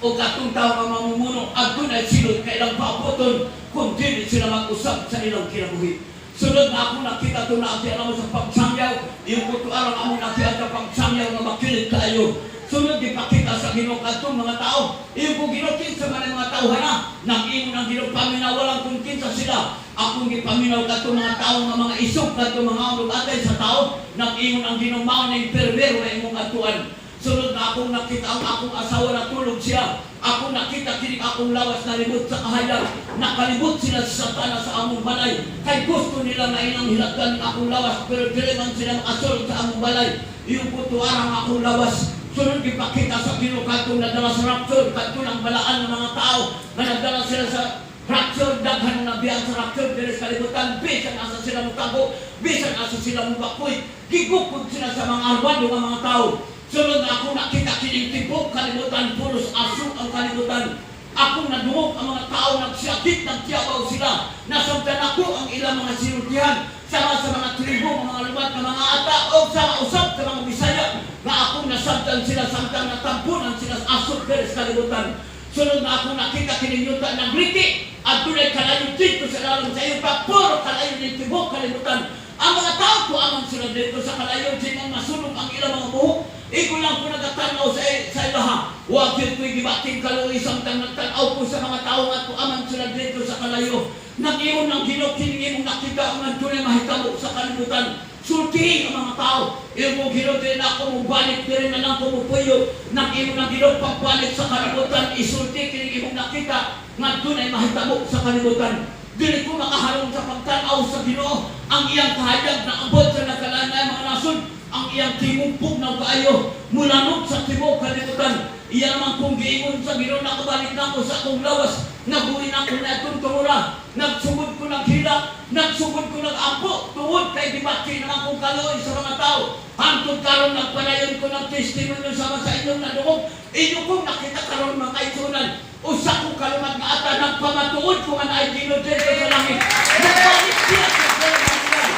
o katong tao nga mamumuno at doon ay silod ka ilang paputon kung di sila mag-usap sa ilang kinabuhi. Sunod na ako nakita ito na ati alam sa pagsangyaw, yung kutuarang ako nakita sa pagsangyaw na makilig kayo. Sunod ipakita sa Ginoo katong mga tao, yung kung ginutin sa mga tao na nag-ingon ang Ginoo paminaw walang kung kinsa sila. Akong gipaminaw katong mga tao nga mga isok katong mga ulog atay sa tao, nag-ingon ang Ginoo mao na pervero na imong atuan. Sunod na akong nakita ang akong asawa na tulog siya. Akong nakita kini akong lawas na libot sa kahayag. Nakalibot sila sa Satana sa among balay. Kay gusto nila na ilang hilagdan ang akong lawas pero dili man sila makasulod sa among balay. Yung putuarang akong lawas. Sunod ipakita sa Ginoo katong nadala sa rapture kadto ang balaan ng mga tao nga nagdala sila sa rapture, daghan na biyang sa rapture dili sa kalibutan, bisan asa sila mutago, bisan asa sila mubakoy, gigukod sila sa mga arbado ng mga tao. Sunod na ako nakita kining tibok kalibutan, puros aso ang kalibutan. Akong nadungog ang mga tao nagsiyakit, nagtiyabaw sila. Nasamtan ako ang ilang mga sinutihan, sama sa mga tribo, mga lumat na mga ata, o sa usap sa mga Bisaya, na akong nasamtan sila, samtang natampunan sila sa aso dili sa kalibutan. Sunod na ako nakita kininyuta ng Briti at tunay kalayo dito sa lalong sa iyo pa puro kalayo ng tibok kalimutan. Ang mga tao po amang sila dito sa kalayo sinang masunog ang ilang mga buhok. Iko lang po nagatanaw sa ilaha. Huwag yun ko'y gibating kaluoy samtang nagtanaw po sa mga tao at po amang sila dito sa kalayo. Nag-iwan ng Ginoo kining imong nakita ang tunay mahitabo sa kalibutan. Sultihin ang mga tao. Imo Ginoo din ako mubalik din na lang kumupuyo. Nag-iwan ng Ginoo pagbalik sa kalibutan. Isulti kining imong nakita nga tunay mahitabo sa kalibutan. Dili ko makaharong sa pagtanaw sa Ginoo ang iyang kahayag na abot sa nagkalanay mga nasod. Ang iyang timumpog na kaayo mulanod sa tibok kalibutan. Iya naman kung giingon sa Ginoo na kabalik na ako sa akong lawas. Nabuhin ako na itong tumura. Nagsugod ko naghila. Nagsugod ko nag-ampo. Tungod kay dibati na akong kaloy sa mga tao. Hantod karon nagpanayon ko ng testimonyo sama sa inyong nadungog. Inyo kong nakita karon mga kaitunan. Usa ko kalumat nga ata nagpamatuod ko man ay Ginoo dito sa langit. Nagbalik siya sa kalibutan.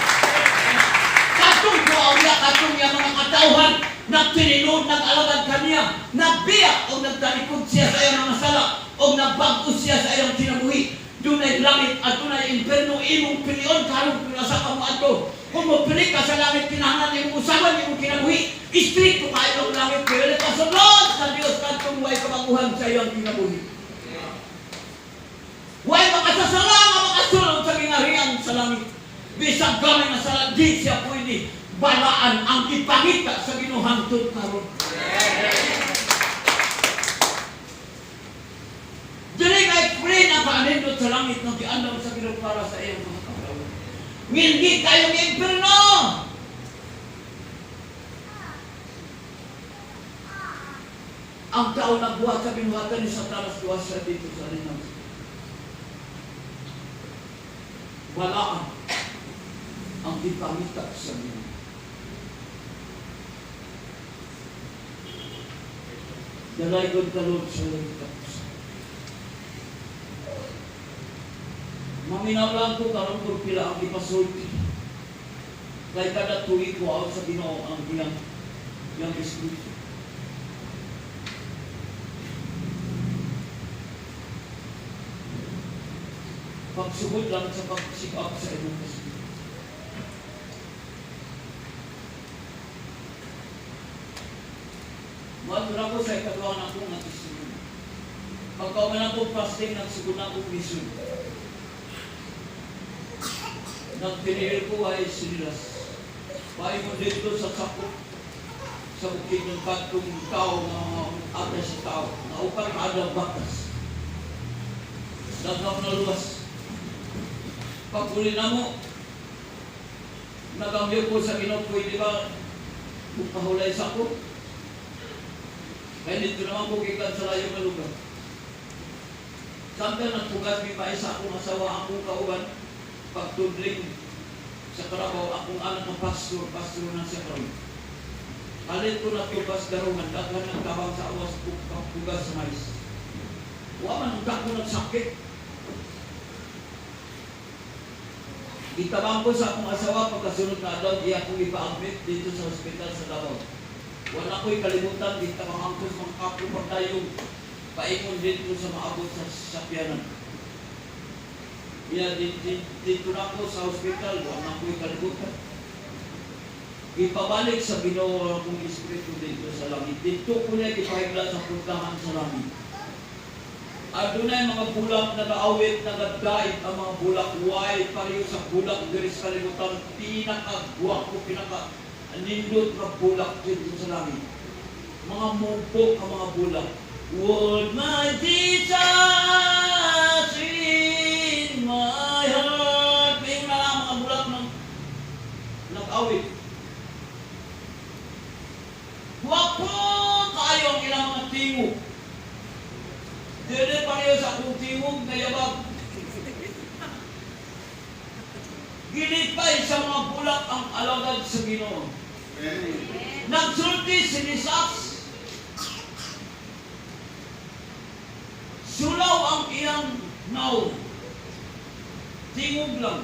Katong ko awya katong yung mga katauhan. Nagtininod, nag-alagad kaniya. Nagbiyak o nagtalikod siya sa iyang mga sala. O nagbago siya sa iyang kinabuhi. Dunay langit at dunay inferno. Imong piliyon karong pinasa ka mo ato. Kung mapili ka sa langit, kinahanglan imong usaban imong kinabuhi. Istrito ka iyong langit. Pero kasunod sa Diyos kantong way kabaguhan sa iyong kinabuhi. Way makasasala nga makasulong sa gingharian sa langit. Bisag gamay na sala, di siya pwede balaan ang ipangita sa Ginoo hangtod karon. Dili kay free na paanindot sa langit ng giandam sa Ginoo para sa iyong mga tao. Ngilgi kayong imperno. Ang tao nagbuhat sa binuhatan ni Satanas duwas siya dito sa linang. Balaan ang ipangita sa Ginoo. Dalay ko ka Lord sa langit. Maminaw lang ko karon kung pila ang ipasulti. Kay kada tuig ko ako sa Ginoo ang iyang yang espiritu. Pagsugod lang sa pagsikap sa inyong espiritu. Madura ko sa ikadwa na akong natisyon. Pagkauman akong fasting, nagsugod na akong mission. Nagtinihil ko ay sinilas. Pahay mo dito sa sakot, sa bukid ng katong tao na atas sa tao, na upang ada batas. Dagam na luwas. Pagkuli na mo, nagamyo ko sa Ginoo, pwede ba kung pahulay sa ako? Kaya dito naman ko gikan sa layo na lugar. Sampai nagpugas mi pa isa akong asawa akong kauban, pagtudling sa Carabao, akong anak ng pastor na siya karon. Halit ko na tubas daruman, daghan ng tabang sa awas pagpugas sa mais. Wa man ang ko nagsakit. Itabang ko sa akong asawa pagkasunod na adlaw, iya akong ipa-admit dito sa ospital sa Davao. Wala ko'y kalimutan, di tamangangkos mga kaplo pagdayong paingon dito sa maabot sa sakyanan. Iya, dito na ako sa ospital, wala ko'y kalimutan. Ipabalik sa Ginoo akong espiritu dito sa langit. Dito ko niya ipahigla sa puntahan sa langit. Adunay mga bulak nag-aawit, nag-daig ang mga bulak. Why pareho sa bulak diri sa kalimutan, pinaka-guwapo, pinaka-nindot na bulak dito sa langit. Mga mupok ang mga bulak. Would my Jesus in my heart. May na lang mga bulak ng nag-awit. Guwapo kayo ang ilang mga tingog. Dili pareho sa akong tingog na yabag. Ginipay sa mga bulak ang alagad sa Ginoo. Nagsulti si Nisas. Sulaw ang iyang naw. Tingog lang.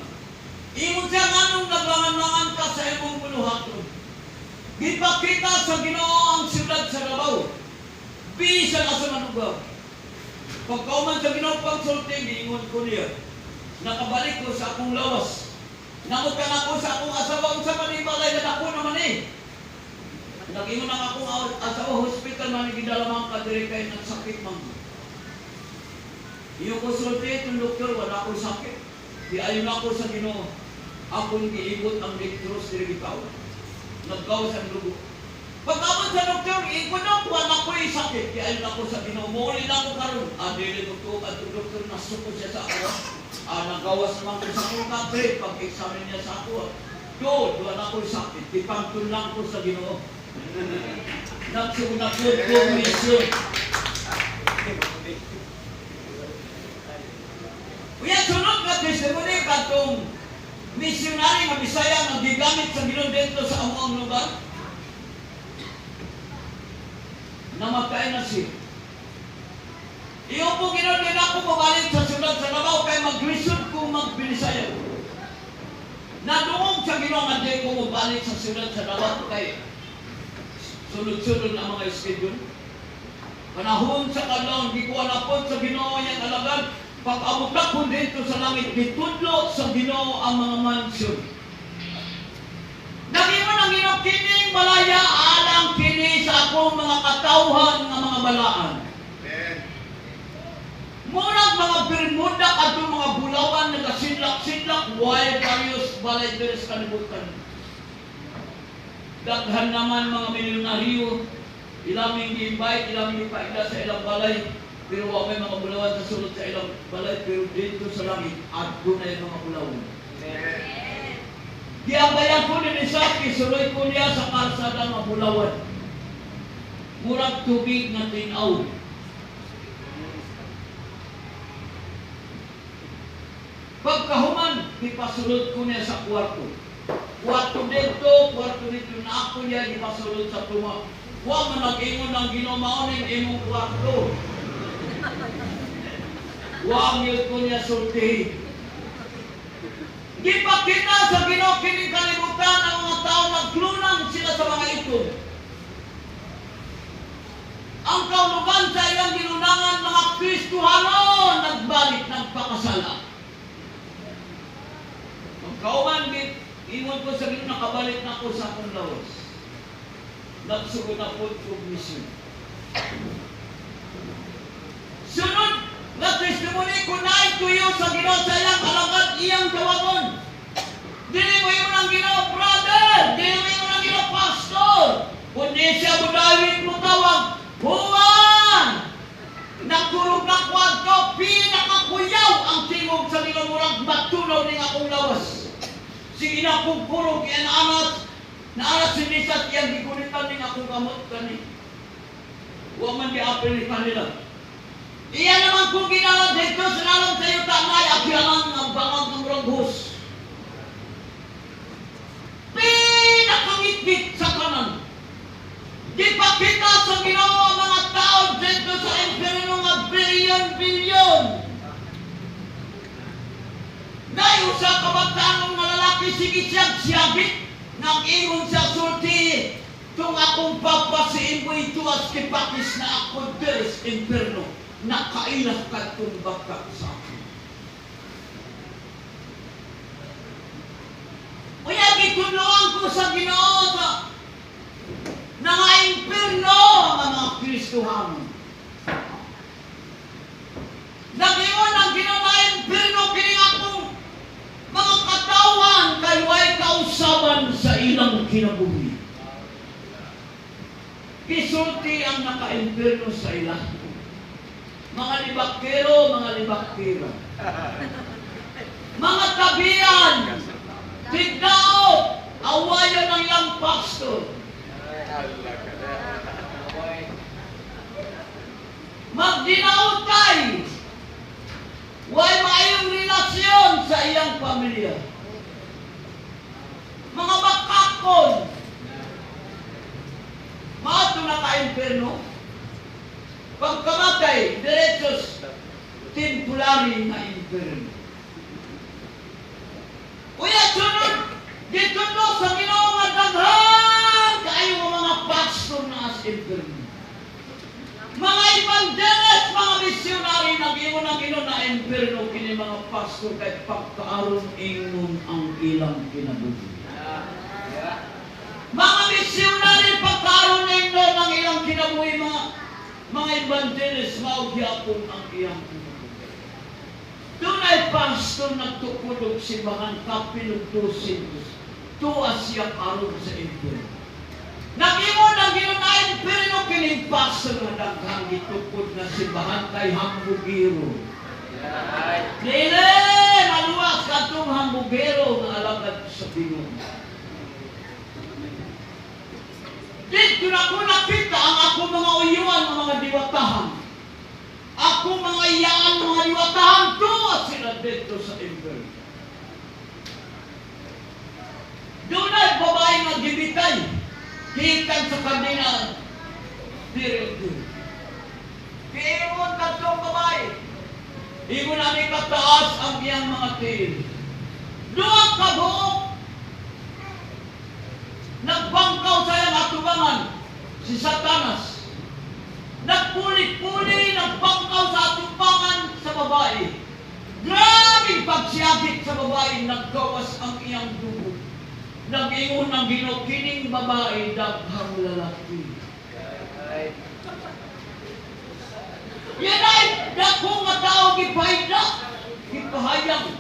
Ingon siya nganong naglangan-langan ka sa imong buluhaton. Gipakita sa Ginoo ang siyudad sa Davao. Bisa na sa manugaw. Pagkauman sa Ginoo pagsulti, giingon ko niya. Nakabalik ko sa akong lawas. Nangutan ako sa akong asawa, unsa man ibalay na ako naman eh. Nag-ingon ang akong asawa, hospital man gidalamang kadiri kay nagsakit man. Iyo ko sulti, itong doktor, wala akong sakit. Di ayon ako sa Ginoo. Akong giibot ang dictros diri bitaw. Naggaw sa dugo. Pagkabot sa doktor, ikunong wala ko'y sakit. Di ayon ako sa Ginoo. Muli na ako karon. Dili ko at doktor nasukod siya sa ako. Nagawas naman ko sa akong kapre. Pag-examine niya sa ako. Wala ko'y sakit. Ipangtun lang ko sa Ginoo. Nagsunagod ko mission. Uya, sunod na testimony katong missionary nga Bisaya nga gigamit sa Ginoo dito sa among lugar. Namatay na siya. Iyo po Ginoo din ako mabalik sa siyudad sa Davao kay mag-lisod ko mag-Binisaya. Nadungog sa Ginoo nga di ko mabalik sa siyudad sa Davao kay sunod-sunod ang mga schedule. Panahon sa kadlawon di ko anapod sa Ginoo yang alagad. Pag-abugdak po dito sa langit, ditudlo sa Ginoo ang mga mansyon. Nagimon ang Ginoo kining balaya, alang kini sa akong mga katawhan nga mga balaan. Murag mga Bermuda at mga bulawan, nagasidlak-sidlak, wild various balay diri sa kalibutan. Daghan naman mga milyonaryo, ilaming i-invite, ilaming ipaila sa ilang balay. Pero wala may mga bulawan sa sulod sa ilang balay, pero dito sa langit, at doon ay mga bulawan. Giambayan ko ni Isaac, isuloy ko niya sa kalsada ng bulawan. Murag tubig na tinaw. Pagkahuman, ipasulod ko niya sa kwarto. Kwarto dito na ako niya, ipasulod sa tuma. Huwag man nag-ingon ng ginamaunin imong kwarto. Huwag yun ko niya sultihin. Gipakita sa Ginoo kining kalibutan ang mga tao naglunang sila sa mga ito. ang kaulugan sa ilang ginunangan mga Kristohanon nagbalik nagpakasala. Kauman, ingon ko sa rin nakabalik na ako sa akong lawas. Nagsugod na po itong misyon. Sunod na testimony ko na ituyo sa Ginoo sa iyang alagad iyang tawagon. Dili mo yun ang Ginoo, brother! Dili mo yun ang Ginoo, pastor! Kundi siya mo David mo tawag, Human! Nagkurog na kwarto, pinakakuyaw ang tingog sa Ginoo murag matunaw ning akong lawas. Sige na akong kurog, yan naanas si Nisat, yan gikunitan ning akong kamot kani. Huwag man di-apel ni kanila. Iyan naman kung ginawa dito, sinalang sa iyo tanay, akyanan ang bangag ng ranghus. Pinakangitgit sa kanan. Di pa kita sa ginawa mga tao dito sa impyerno nga bilyon-bilyon. Dahil sa kabataan ng lalaki, sige siyag-siyagit, nang ingon sa sulti, tung akong papasiin mo ito as kipakis na ako deres impyerno, nakailas ka itong bakak sa akin. Kaya gituloan ko sa Ginoo sa nga impyerno ang mga Kristohanon. Nagingon ang Ginoo na impyerno kini akong mga katawan kay way kausaban sa ilang kinabuhi. Kisulti ang naka-impyerno sa ila. Mga libakero, mga libakera. Mga tabian, tignaot, awayan ng ilang pastor. Magdinautay, way maayong relasyon sa iyang pamilya. Mga bakakon, maato na ka-impyerno. Pagkamatay, diretsos, temporary na impyerno. Kuya, sunod, dito no, sa Ginoo nga daghan kayo mga pastor na as impyerno. Mga evangelist, mga misyonary, nag-iwan ang Ginoo na impyerno kini mga pastor kay pagkaaron ingon ang ilang kinabuhi. Mga misyonary, pagkaaron ingon ang ilang kinabuhi, mga evangelist, maugyapon ang iyang kinabuhi. Doon ay pastor nagtukulog simbahan kapinugtusin tuwa siya karon sa impyerno. Nag-iwan ang Ginoo na impyerno kining pastor na daghang gitukod na simbahan kay hambugiro. Dili maluwas katong hambugiro nga alagad sa Ginoo. Dito na ko nakita ang ako mga uyuan ng mga diwatahan. Ako mga iyaan mga diwatahan tuwa sila dito sa impyerno. Doon ay babae nga gibitay. Kitang sa kanina, diril-diril. Piingon ka itong babae. Ingon namin kataas ang iyang mga tiil. Doon ka buok. Nagbangkaw sa iyang atubangan, si Satanas. Nagpulit-puli, nagbangkaw sa atubangan sa babae. Grabing pagsiyagit sa babae, naggawas ang iyang dugo. Nag-ingon ang Ginoo kining babae daghang lalaki. Yan ay dako nga tao gipahayda, gipahayang.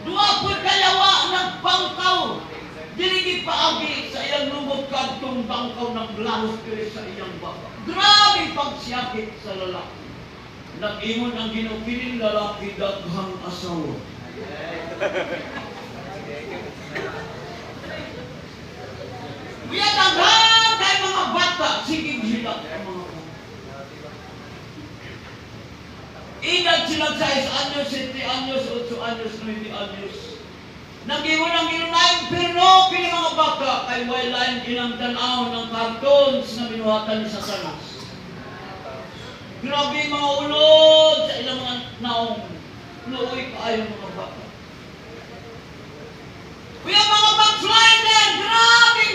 Duwa pud kayawa nagbangkaw. Dili gipaagi sa iyang lubog kadtong bangkaw ng lahos diri sa iyang baba. Grabe pagsiyakit sa lalaki. Nag-ingon ang Ginoo kining lalaki daghang asawa. Kaya daghan kay mga bata, sige sila ang mga bata. Edad sila sa 6 anyos, 7 anyos, 8 anyos, 9 anyos. Nag-iwan ang Ginoo na impyerno kini mga bata kay wala ilang tanaw ng cartoons na binuhatan ni Satanas. Grabe mga ulod sa ilang mga naong luoy kaayo mga bata. Kaya mga backslider, grabe!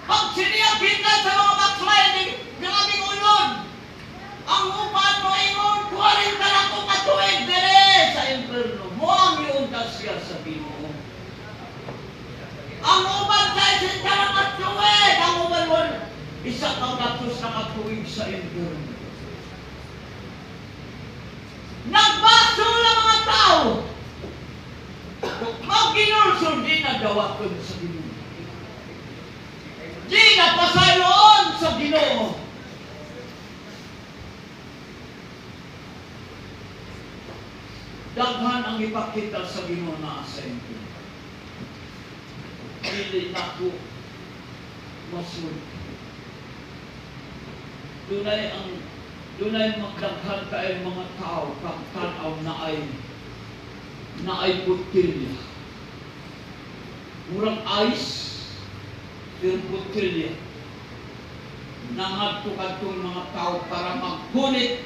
Pag siniyakita sa mga backsliding, grabing ulod. siya sa Ginoo. Ang uban sa isinta ng katuwid, ang uban mo, isa kang katus na katuwid sa impyerno. Nagbaso lang mga tao. Mag-ginulsol din na dawaton sa Ginoo. Di na pasayoon sa Ginoo. Daghan ang ipakita sa Ginoo na sa impyerno. Dili nako masul. Dunay magdaghan kay mga tao kang tan-aw na ay butilya. Murang ice, pero butilya. Nangadto kadtong mga tao para magkunit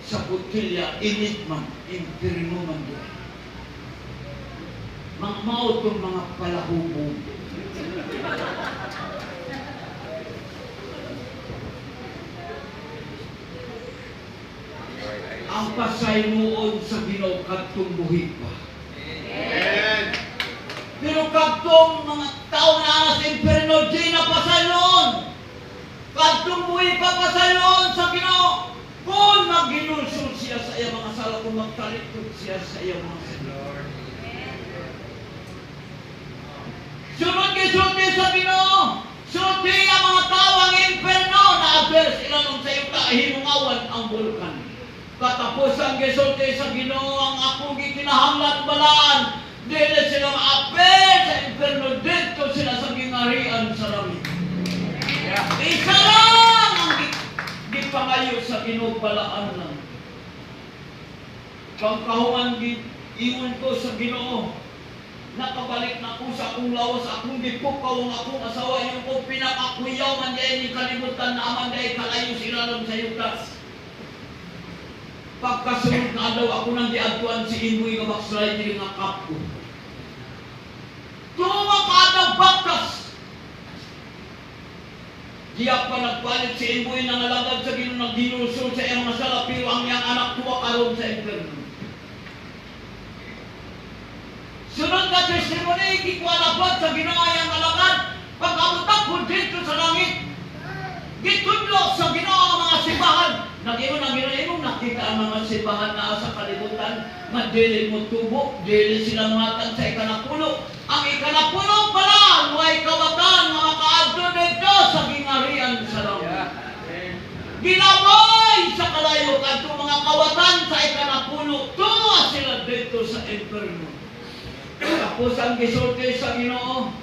sa butilya, init man, impirno man doon. Mga mautong mga palahubog. Ang pasaynoon sa Ginoo kadtong buhi pa. Pero kadtong mga tao na sa impierno di na pasaynoon. Kadtong buhi pa pasaynoon sa Ginoo. Kung magginulsol siya sa iyang mga sala, kung magtalikod siya sa iyang mga sala. Sunod kisulti sa Ginoo. Sulti ang mga tao ang impierno na adverse ilanong sa iyo hinungawan ang bulkan. Katapusan gisulti sa Ginoo ang akong gikinahanglan balaan. Dili sila maapel sa impierno, dito sila sa gingarian sa langit. Isa lang ang gipangayo sa Ginoo, balaan lang. Pagkahuman iwan ko sa Ginoo, nakabalik na ko sa akong lawas, akong gipukaw ang akong asawa, yung ko pinakakuyaw man dahil ni kalimutan na aman dahil kalayo sila lang sa yutas. Pagkasunod na daw ako nang diadtuan si Imboy nga bakslay diri nga kapko. Tuwa ka daw bakas. Diya pa nagpalit si Imboy na nalagad sa Ginoo nang ginulsol sa iyang mga sala, pero ang iyang anak tuwa karon sa impierno. Sunod na testimony, gikwalabot sa Ginoo iyang alagad, pagkabutak po dito sa langit. Gitudlo sa Ginoo ang mga simbahan. Nag-iwan ang Ginoo, nakita ang mga simbahan na sa kalibutan, madili mo tubo, dili silang matang sa ikanapulo. Ang ikanapulo pala, may kawatan na makaadto dito sa gingarian sa langit. Ginaboy sa kalayo kadto mga kawatan sa ikanapulo, tuwa sila dito sa impierno. Tapos ang gisulti sa Ginoo.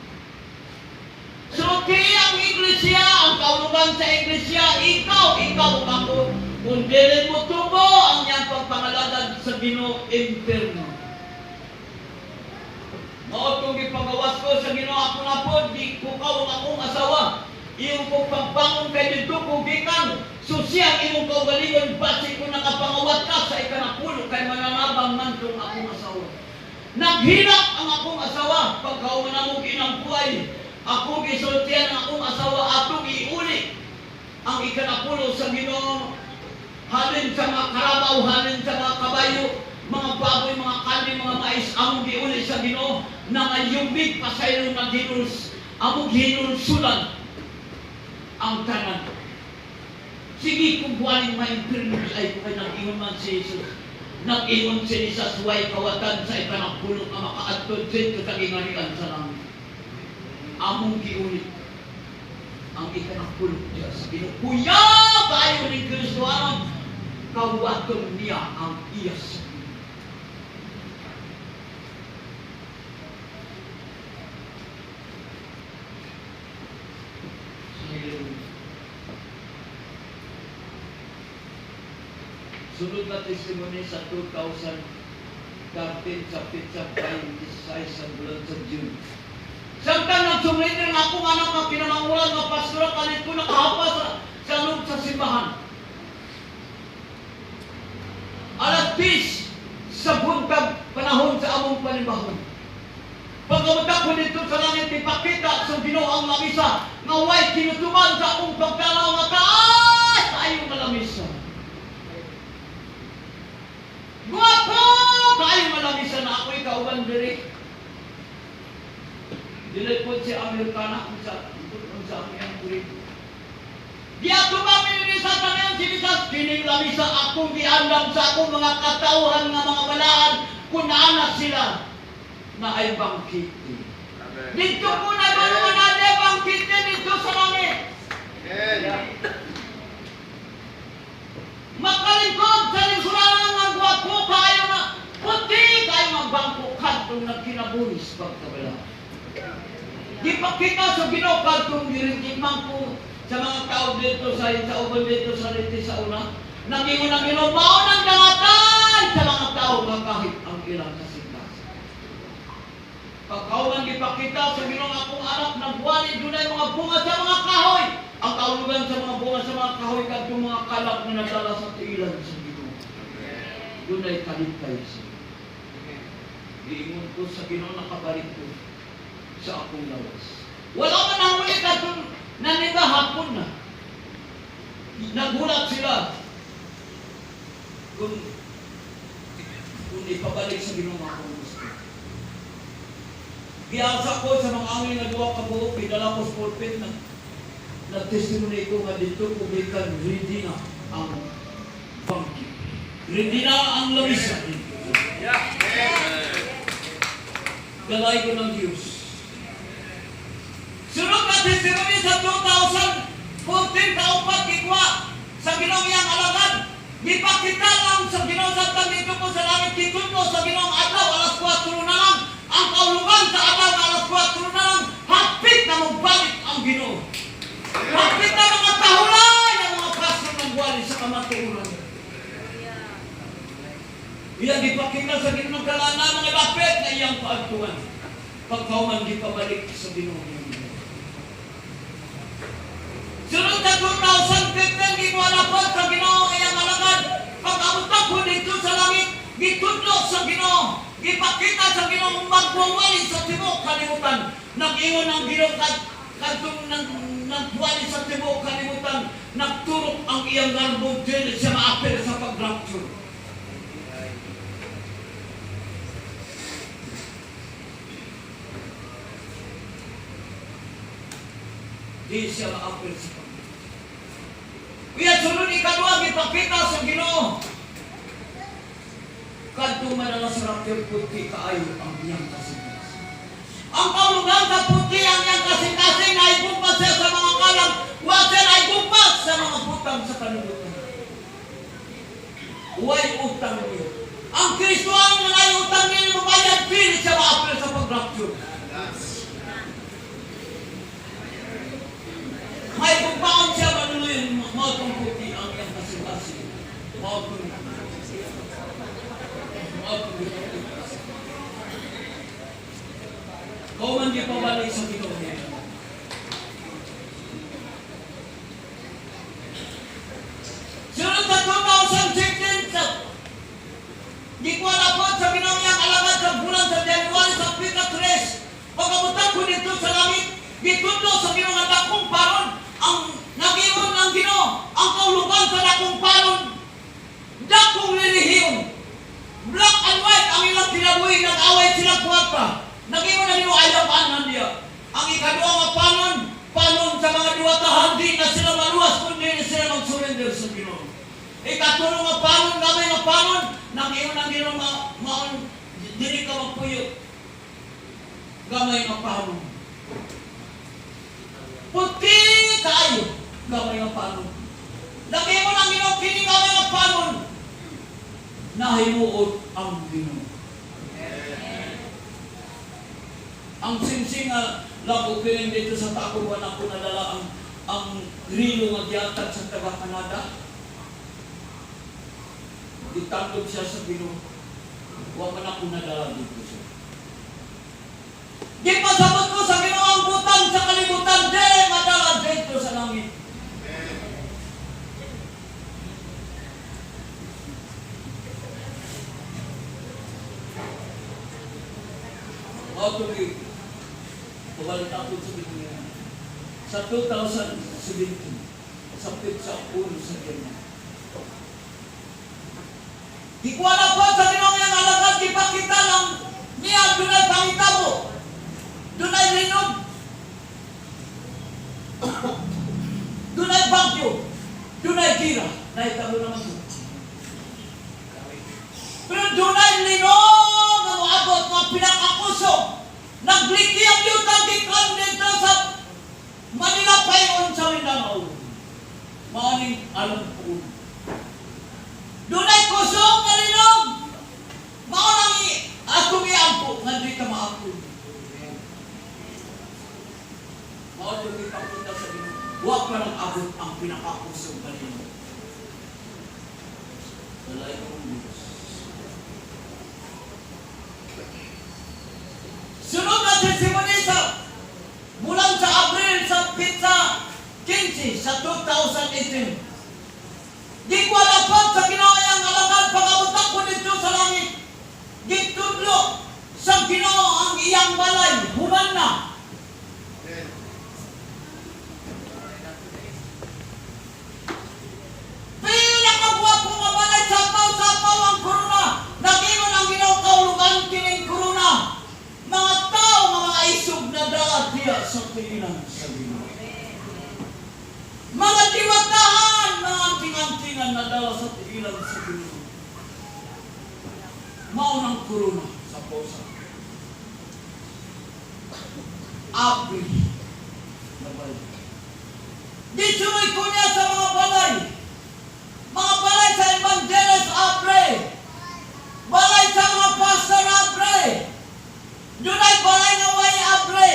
Sulti ang iglesia, ang kaulugan sa iglesia, ikaw ako. Kung dili mo tubo ang iyang pagpangalagad sa Ginoo, impierno. Mao itong ipagawas ko sa Ginoo, ako na po, di ko ang akong asawa. Iyong kong pagbangon kay dito ko gikan. Susiyang imong kaugalingon, basi ko nakapangawat ka sa ikanapulo kay mananabang man itong akong asawa. Naghirap ang akong asawa pagkauman mo kinang buhay. Ako gisultihan ang akong asawa atong iuli ang ikanapulo sa Ginoo. Halin sa mga karabaw, halin sa mga kabayo, mga baboy, mga kandi, mga mais, among giuli sa Ginoo na ngayumig pasaylo na ginuls, among ginulsulan ang tanan. Sige kung buwaling ma-impirno ay kung nag-ingon man si Jesus. Nag-ingon si Jesus, way kawatan sa ikanapulo ang makaadtod dito sa gingarian sa langit. Among giulit ang ikanapulo diya sa Ginoo. Kuya, bayo ni Kristo aron kawaton niya ang iyas. Sunod na testimony sa 2013 sa Pizza 26 sa bulan sa June. Samtang nagsumliter nga akong anak na pinanangulan ng pastora, kalit ko nakahapa sa loob sa simbahan. Alas 10 sa buntag panahon sa among panibahon. Pagkamutak ko dito sa langit, ipakita sa Ginoo ang lamisa nga way kinutuban sa akong pagdalaw nga taas ayong lamisa. Guwapo! kayo malamisan na ako'y kauban diri. Dili po si Amerikana kung sa aming kulit. Di ato ba minilisan na ngayon si Jesus? Kiniglamisa akong giandam sa akong mga katauhan nga mga balaan kung naanak sila na ay bangkiti. Dito po na ba naman natin bangkiti dito sa langit? Makalingkod sa lingkuranan ng gwapo kayo na puti kayo magbangkukan kung nagkinabunis pagkabala. Di pa kita sa ginokal kung girintimang po sa mga tao dito sa uban dito sa riti sa una. Naging unang inubaw ng dangatan sa mga tao kahit ang ilang kasikas. Pagkauman ipakita sa ginong akong anak ng buwan, dunay mga bunga sa mga kahoy. Ang kaulugan sa mga bunga sa mga kahoy kadtong mga kalak na nadala sa tiilan sa Ginoo. Dunay kalipay siya. Giingon ko sa Ginoo nakabalik ko sa akong lawas. Wala man ang ulit kadtong naniba hapon na. Nagulat sila kung ipabalik sa Ginoo akong gusto. Giasa ko sa mga angin na duwa ka buok, idala ko sa pulpit na nag-testimony ko nga dito publikan, ready na ang bangkit. Ready na ang lamisa. Galay ko ng Diyos. Sunod na testimony sa 2014 kaupat ikwa sa Ginoong iyang alagad. Gipakita lang sa Ginoong sa dito ko sa langit titulo sa Ginoong adlaw alas 4 na lang. Ang kaulugan sa adlaw alas 4 na lang. Hapit na magbalik ang Ginoo. Hapit na mga tahulay ang mga pasto ng buwan sa kamatuuran. Iyang gipakita sa Ginoong kalanan mga lapit na iyang paagtuan. Pagkauman gipabalik sa Ginoo. Sunod na 2015, giwala po sa Ginoo iyang alagad. Pag-abutak po dito sa langit, gitudlo sa Ginoo. Gipakita sa Ginoo magwawali sa tibok kalimutan. Nag-ingon ang Ginoo kadtong nagwali sa tibok kalimutan. Nagturok ang iyang garbong dili siya maapil sa pag-rapture. Di siya maapil sa pag-rapture. Kaya sunod ikadwa, ipakita sa Ginoo. Kadto madala sa rapture puti kaayo ang iyang kasing-kasing. Ang kaulugan sa puti ang iyang kasing-kasing na igumpas siya sa mga kalang, wasa na igumpas sa mga butang sa kalibutan. Huwag utang niyo. Ang Kristo ang nanay utang niyo mabayad pilit siya maapil sa pag-rapture. May kumbaon siya manuloy mga puti ang iyang kasing-kasing. Kau man di pabalik sa Ginoo niya. Sunod sa 2016, di ko alapot sa Ginoo niyang alagad sa bulan sa January sa Pita 3. Pagkabutan ko dito sa langit, ditudlo sa Ginoo nga dakong paron, ang nag-iwan ng Ginoo, ang kaulugan sa dakong paron, dakong lilihiyon. Black and white ang ilang kinabuhi, nag-away sila kwarta. Nag-iwan na niyo ayaw paanan niya. Ang ikadua nga panon sa mga diwatahan, di na sila maluwas, kundi na sila mag-surrender sa Ginoo. Ikatulong nga panon, gamay nga panon, nag-iwan ang Ginoo maon, dili ka magpuyo. Gamay nga panon. Puti kayo, gamay nga panon. Nag-iwan ang Ginoo, kini gamay nga panon. Nahimuot ang Ginoo. Ang singsing nga lang upiling dito sa takuban ako nadala ang grilo nga gihatag sa taga Canada. Ditanggob siya sa Ginoo. Wa man ako nadala dito siya. Di pasabot ko sa Ginoo ang butang sa kalibutan, di madala dito sa langit. Autogi, pabalik ako sa Biblia. Sa 2017, sa Pitsa 1 sa Kenya. Di ko alam po sa Ginoo niyang alagad, di Niya dunay pangitabo. Dunay linog. Dunay bagyo. Dunay gira. Nahitabo naman ito. Pero dunay linog na moabot mga pinakakusog. Naglikiang yung tagikan dito sa Manila Payon sa Mindanao. Maaning alam po. Dunay kusog na linog. Maunang atong iampo nga di ka maampo. Maunang ipapunta sa linog. Huwag pa nang abot ang pinakakusog na linog. Walay kong Diyos. Sunod na testimony bulan sa Abril sa Pizza 15 sa 2018. Di ko dapat sa ginaayang alagad pag-abutak ko dito sa langit. Di tudlo sa Ginoo ang iyang balay. Human na. Pinakagwapo nga balay, sapaw-sapaw ang korona. Nagingon ang Ginoo kaulugan kining korona. Mga tao, mga isog na daad diya sa piinan sa Ginoo. Mga diwatahan, mga anting-antingan na dala sa piinan sa Ginoo. Maunang korona sa posa. Abri na balay. Di sumoy ko niya sa mga balay. Mga balay sa Evangelist Abre. Balay sa mga pastor Abre. Dunay balay nga way Abre.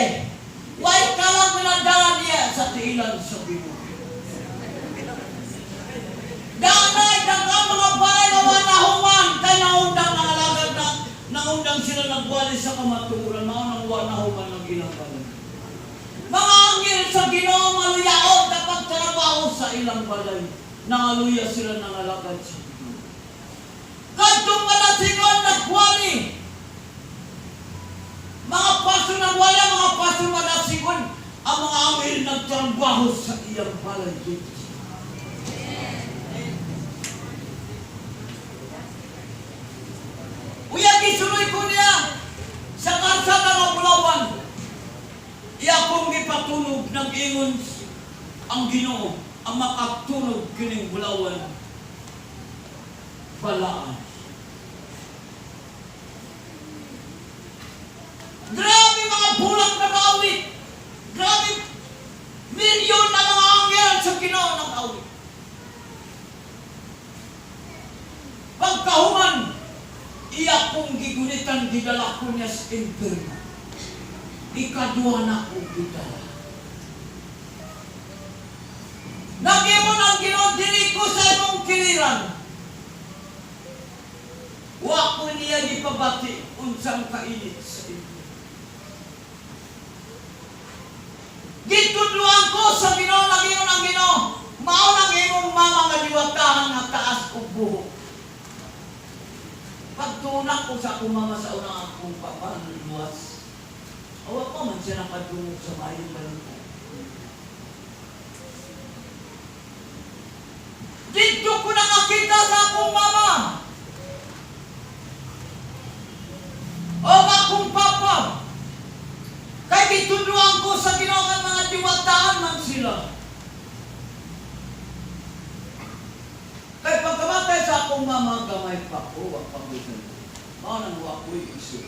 Way kalang pinadala niya sa tiilan sa Ginoo. Danay dagang mga balay nga wanahuman kay naundang ng alagad na naundang sila nagwali sa kamaturan. Maunang wanahuman ng ilang balay. Mga anghel sa Ginoo maluyaon dapat trabaho sa ilang balay. Nangaluya sila ng alagad sa Ginoo. Kadtong malasigon nagwali. Mga paso nagwala, mga paso malasigon. Ang mga anghel nagtrabaho sa iyang balay dito. Uya gisuloy ko niya sa kalsada ng Bulawan. Iya kong ipatunog ng ingon ang Ginoo ang makatunog kining Bulawan. Balaan. Grabe mga bulak na kaawit. Grabe milyon na mga anghel sa Ginoo ng awit. Pagkahuman, iya kong gigunitan, gidala ko niya sa impyerno. Ikaduha na kong gidala. Nagimon ang Ginoo dili ko sa imong kiliran. Wa ko niya gipabati unsang kainit sa impyerno. Gitudluan ko sa Ginoo, nagingon ang Ginoo. Mao nang imong mama nga diwatahan nga taas og buhok. Pagtunak ko sa akong mama sa unang akong papa, luwas. Awa ko man siya nakadungog sa mayong balita. Dito ko nakakita sa akong mama. O akong papa. Kaya gitudluan ko sa Ginoo nga mga diwatahan man sila. Kaya pagkamatay sa akong mama, gamay pa ko, wag pagutan. Mao nang wa ko'y isip.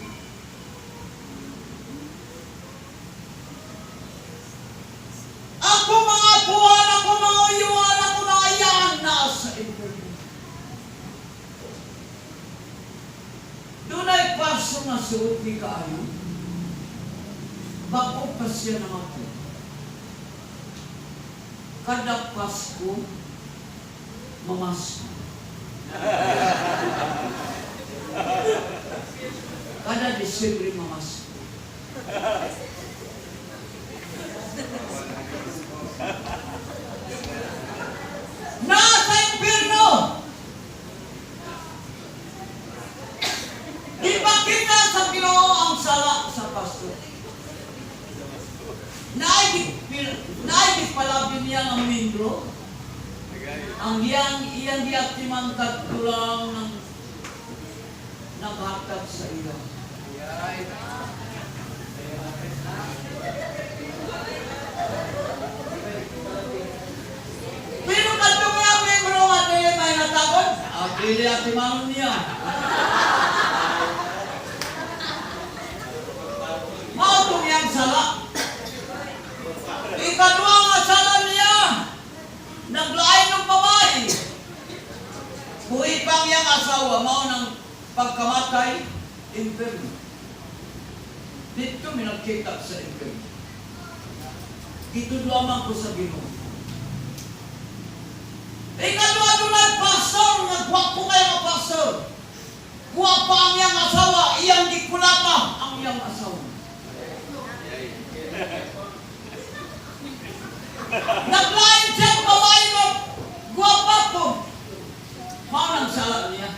Ako mga buwan, ako mga uyuan, ako mga yan nasa impyerno. Dunay paso nga suot ni kaayo. Bako pa siya ng ako. Kada Pasko, mamasko. Kada Disyembre, mamasko. Nasa impyerno! Di ba kita sa Ginoo ang sala sa pasto? Naibig palabin niya ang mindro. Ang iyang diaktiman katulong ng naghatag sa iyo. Pero kanto mga membro nga dili may natakot. Dili at timanon niya. Mautong yang sala. Ikadua nga sala niya. Naglaay ng babae. Kuipang yang asawa, mao ng pagkamatay, inferno. Dito may nagkita sa inferno. Dito lamang ko sa Ginoo. Ikadua doon pastor, nagwako kayo ng pastor. Guwapa ang yang asawa, iyang gikulata ang yang asawa. Naglain siya ang babae mo, guwapa po. Manang sala niya.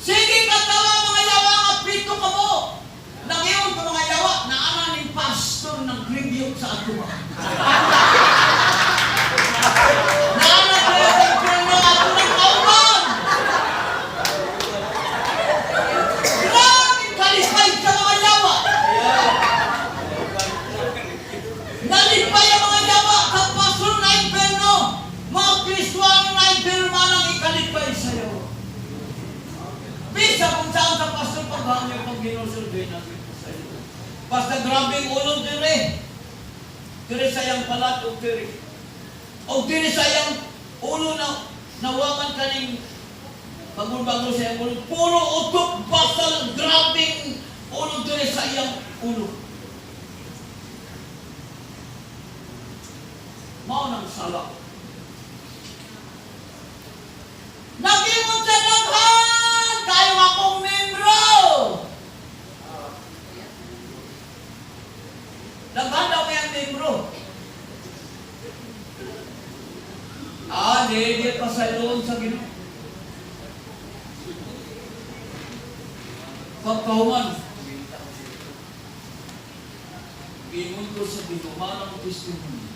Sige katawa mga yawa nga pito ka mo. Nangiyon ka mga yawa na ananing pastor ng tribute sa atuma. Naanak ko yung temprano ato ng kauman. Maraming kalipay sa mga yawa. Nalipay ang mga yawa sa pastor na inferno. Mga Kristwano na inferno manang ikalipay sa yawa. Bisa kung saan sa pastor paghangyo pag ginusulbay natin sa iyo. Basta grabing ulo dire. Dire sayang palat o dire. O dire sayang ulo na nawaman kaning bagul-bagul sayang ulo. Puro utok basta lang grabing ulo dire sayang ulo. Mao nang sala. Nagimon sa daghan kayo akong membro. Daghan daw may ang membro. Di pa sa doon sa Ginoo. Pagkahuman. Ingon ko sa Ginoo, manang testimony.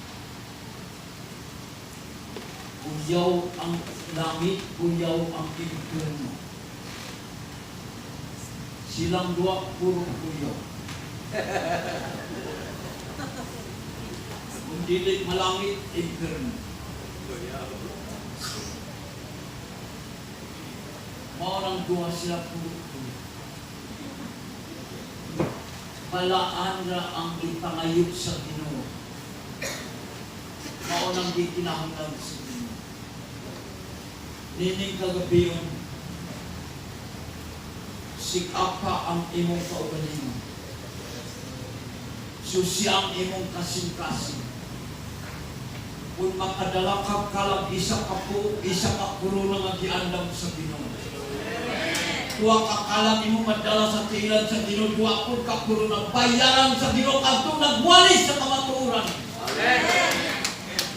Uyaw ang langit, uyaw ang inferno. Silang dua puro uyaw. Kung dili malangit, inferno. Maurang dua sila puro uyaw. Balaan ra ang ipangayot sa Ginoo. Maunang di kinahanglan sa Ginoo. Nining kagabiyon, sikapa ang imong kaugalingon. Susya ang imong kasing-kasing. Kung makadala ka kalag isa ka po, isa ka puro nga giandam sa Ginoo. Dua ka kalag imong madala sa tiilan sa Ginoo, dua po ka puro bayaran sa Ginoo kadtong nagwalis sa kamatuoran. Amen.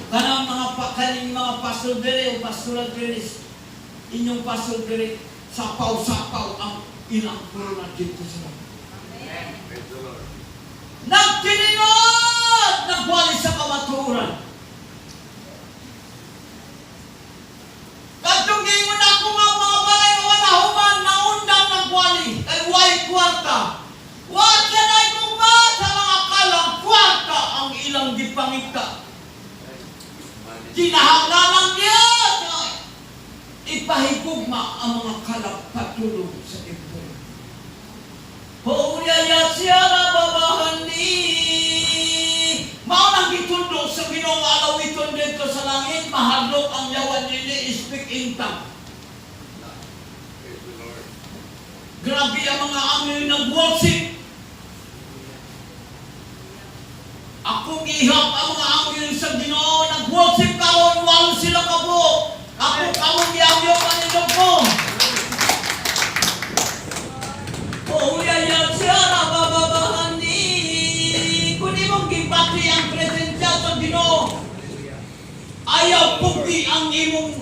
Kanang kaning mga pastor dere o pastoral dere, inyong pastor dere, sapaw-sapaw ang ilang corona dito sa mga. Nagtininod! Nagwali sa kamaturan. Kadtong gingon ako nga mga balay nga wala human, naundang nagwali, kay way kwarta. Wag yan ay kumba sa mga kalang kwarta ang ilang gipangita. Kinahanglanan niya ipahigugma ang mga kalap patulog sa impon. Pauyaya siya na babahan ni maunang gitundo sa Ginoo alawiton dito sa langit, mahadlok ang yawan nili, speak in tongue. Grabe ang mga angel nag-worship. Akong ihap ang mga angel sa Ginoo nag-worship karon, walo sila kabo. Ako kamong giyangyo panindog ko. Pauyaya siya na bababahan ni kung imong gipati ang presensya sa Ginoo. Ayaw pugi ang imong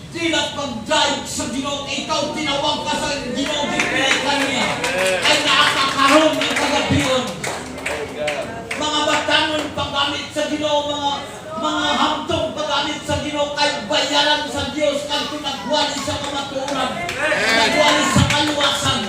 tila pag-drive sa Ginoo. Ikaw tinawag ka sa Ginoo, dipilikan niya. Ay nakakaroon ng kagabiyon. Mga batangon paggamit sa Ginoo, mga hamtong paggamit sa Ginoo, kay bayaran sa Dios kadto nagwali sa kamatuoran, nagwali sa kaluwasan.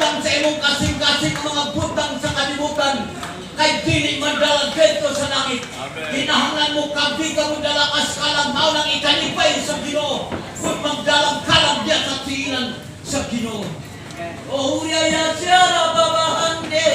butang sa imong kasing-kasing ang mga butang sa kalibutan. Kay dili madala dito sa langit. Kinahanglan mo kabi ka mo dala kaskalang mao nang ikalipay sa Ginoo. Kung magdalang kalang diya sa tiinan sa Ginoo. O huyaya siya babahande.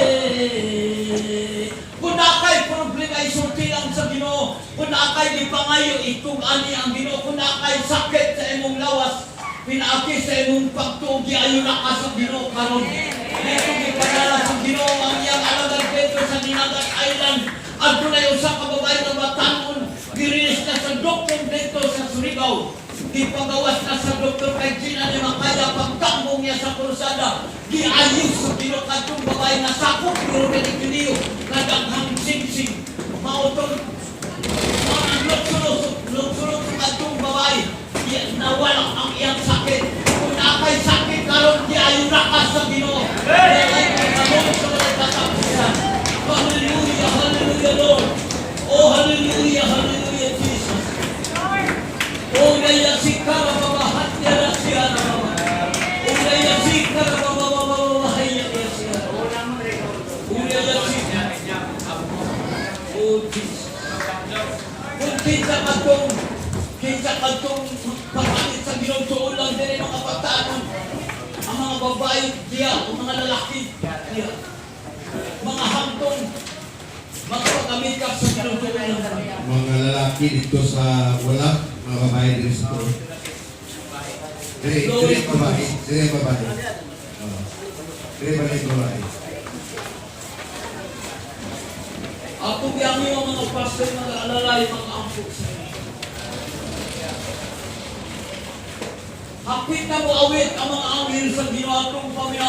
Kung nakay problema isulti lang sa Ginoo. Kung nakay di pangayo itong ani ang Ginoo. Kung nakay sakit sa imong lawas. Pinaaki sa imong pagtugi ayon na ka sa Ginoo karon. Dito gipadala sa Ginoo ang iyang alagad dito sa Dinagat Island. Adto na usa ka babae nga batanon. Girilis na sa doktor dito sa Surigao. Gipagawas na sa doktor kay Gina ni makaya pagtambong niya sa krusada. Giayos sa Ginoo kadtong babae nga sakop pero dili nadaghang singsing. Mautong lutsulot sa kadtong babae. Nawala ang iyang sakit. Kung nakay sakit karon di ayon na ka sa Ginoo. Dahil karon sa mga katapusan. Hallelujah, hallelujah Lord. Oh hallelujah, hallelujah Jesus. Oh daya sikara babahat ya siya na mama. Oh daya sikara babababahaya ya siya. Oh daya sikara. Oh Jesus. Kung kinsa kadtong pagpangit sa Ginoo tuon lang diri mga batanon. Ang mga babae diya, ang mga lalaki diya. Mga hangtong magpagamit ka sa Ginoo tuon lang. Mga lalaki dito sa wala, mga babae dito sa tulo. Dire babae. Dire babae. Ako biyang yung mga pastor mga alalay mga ampok sa inyo. Hapit na mo awit ang mga anghel sa Ginoo atong paminaw.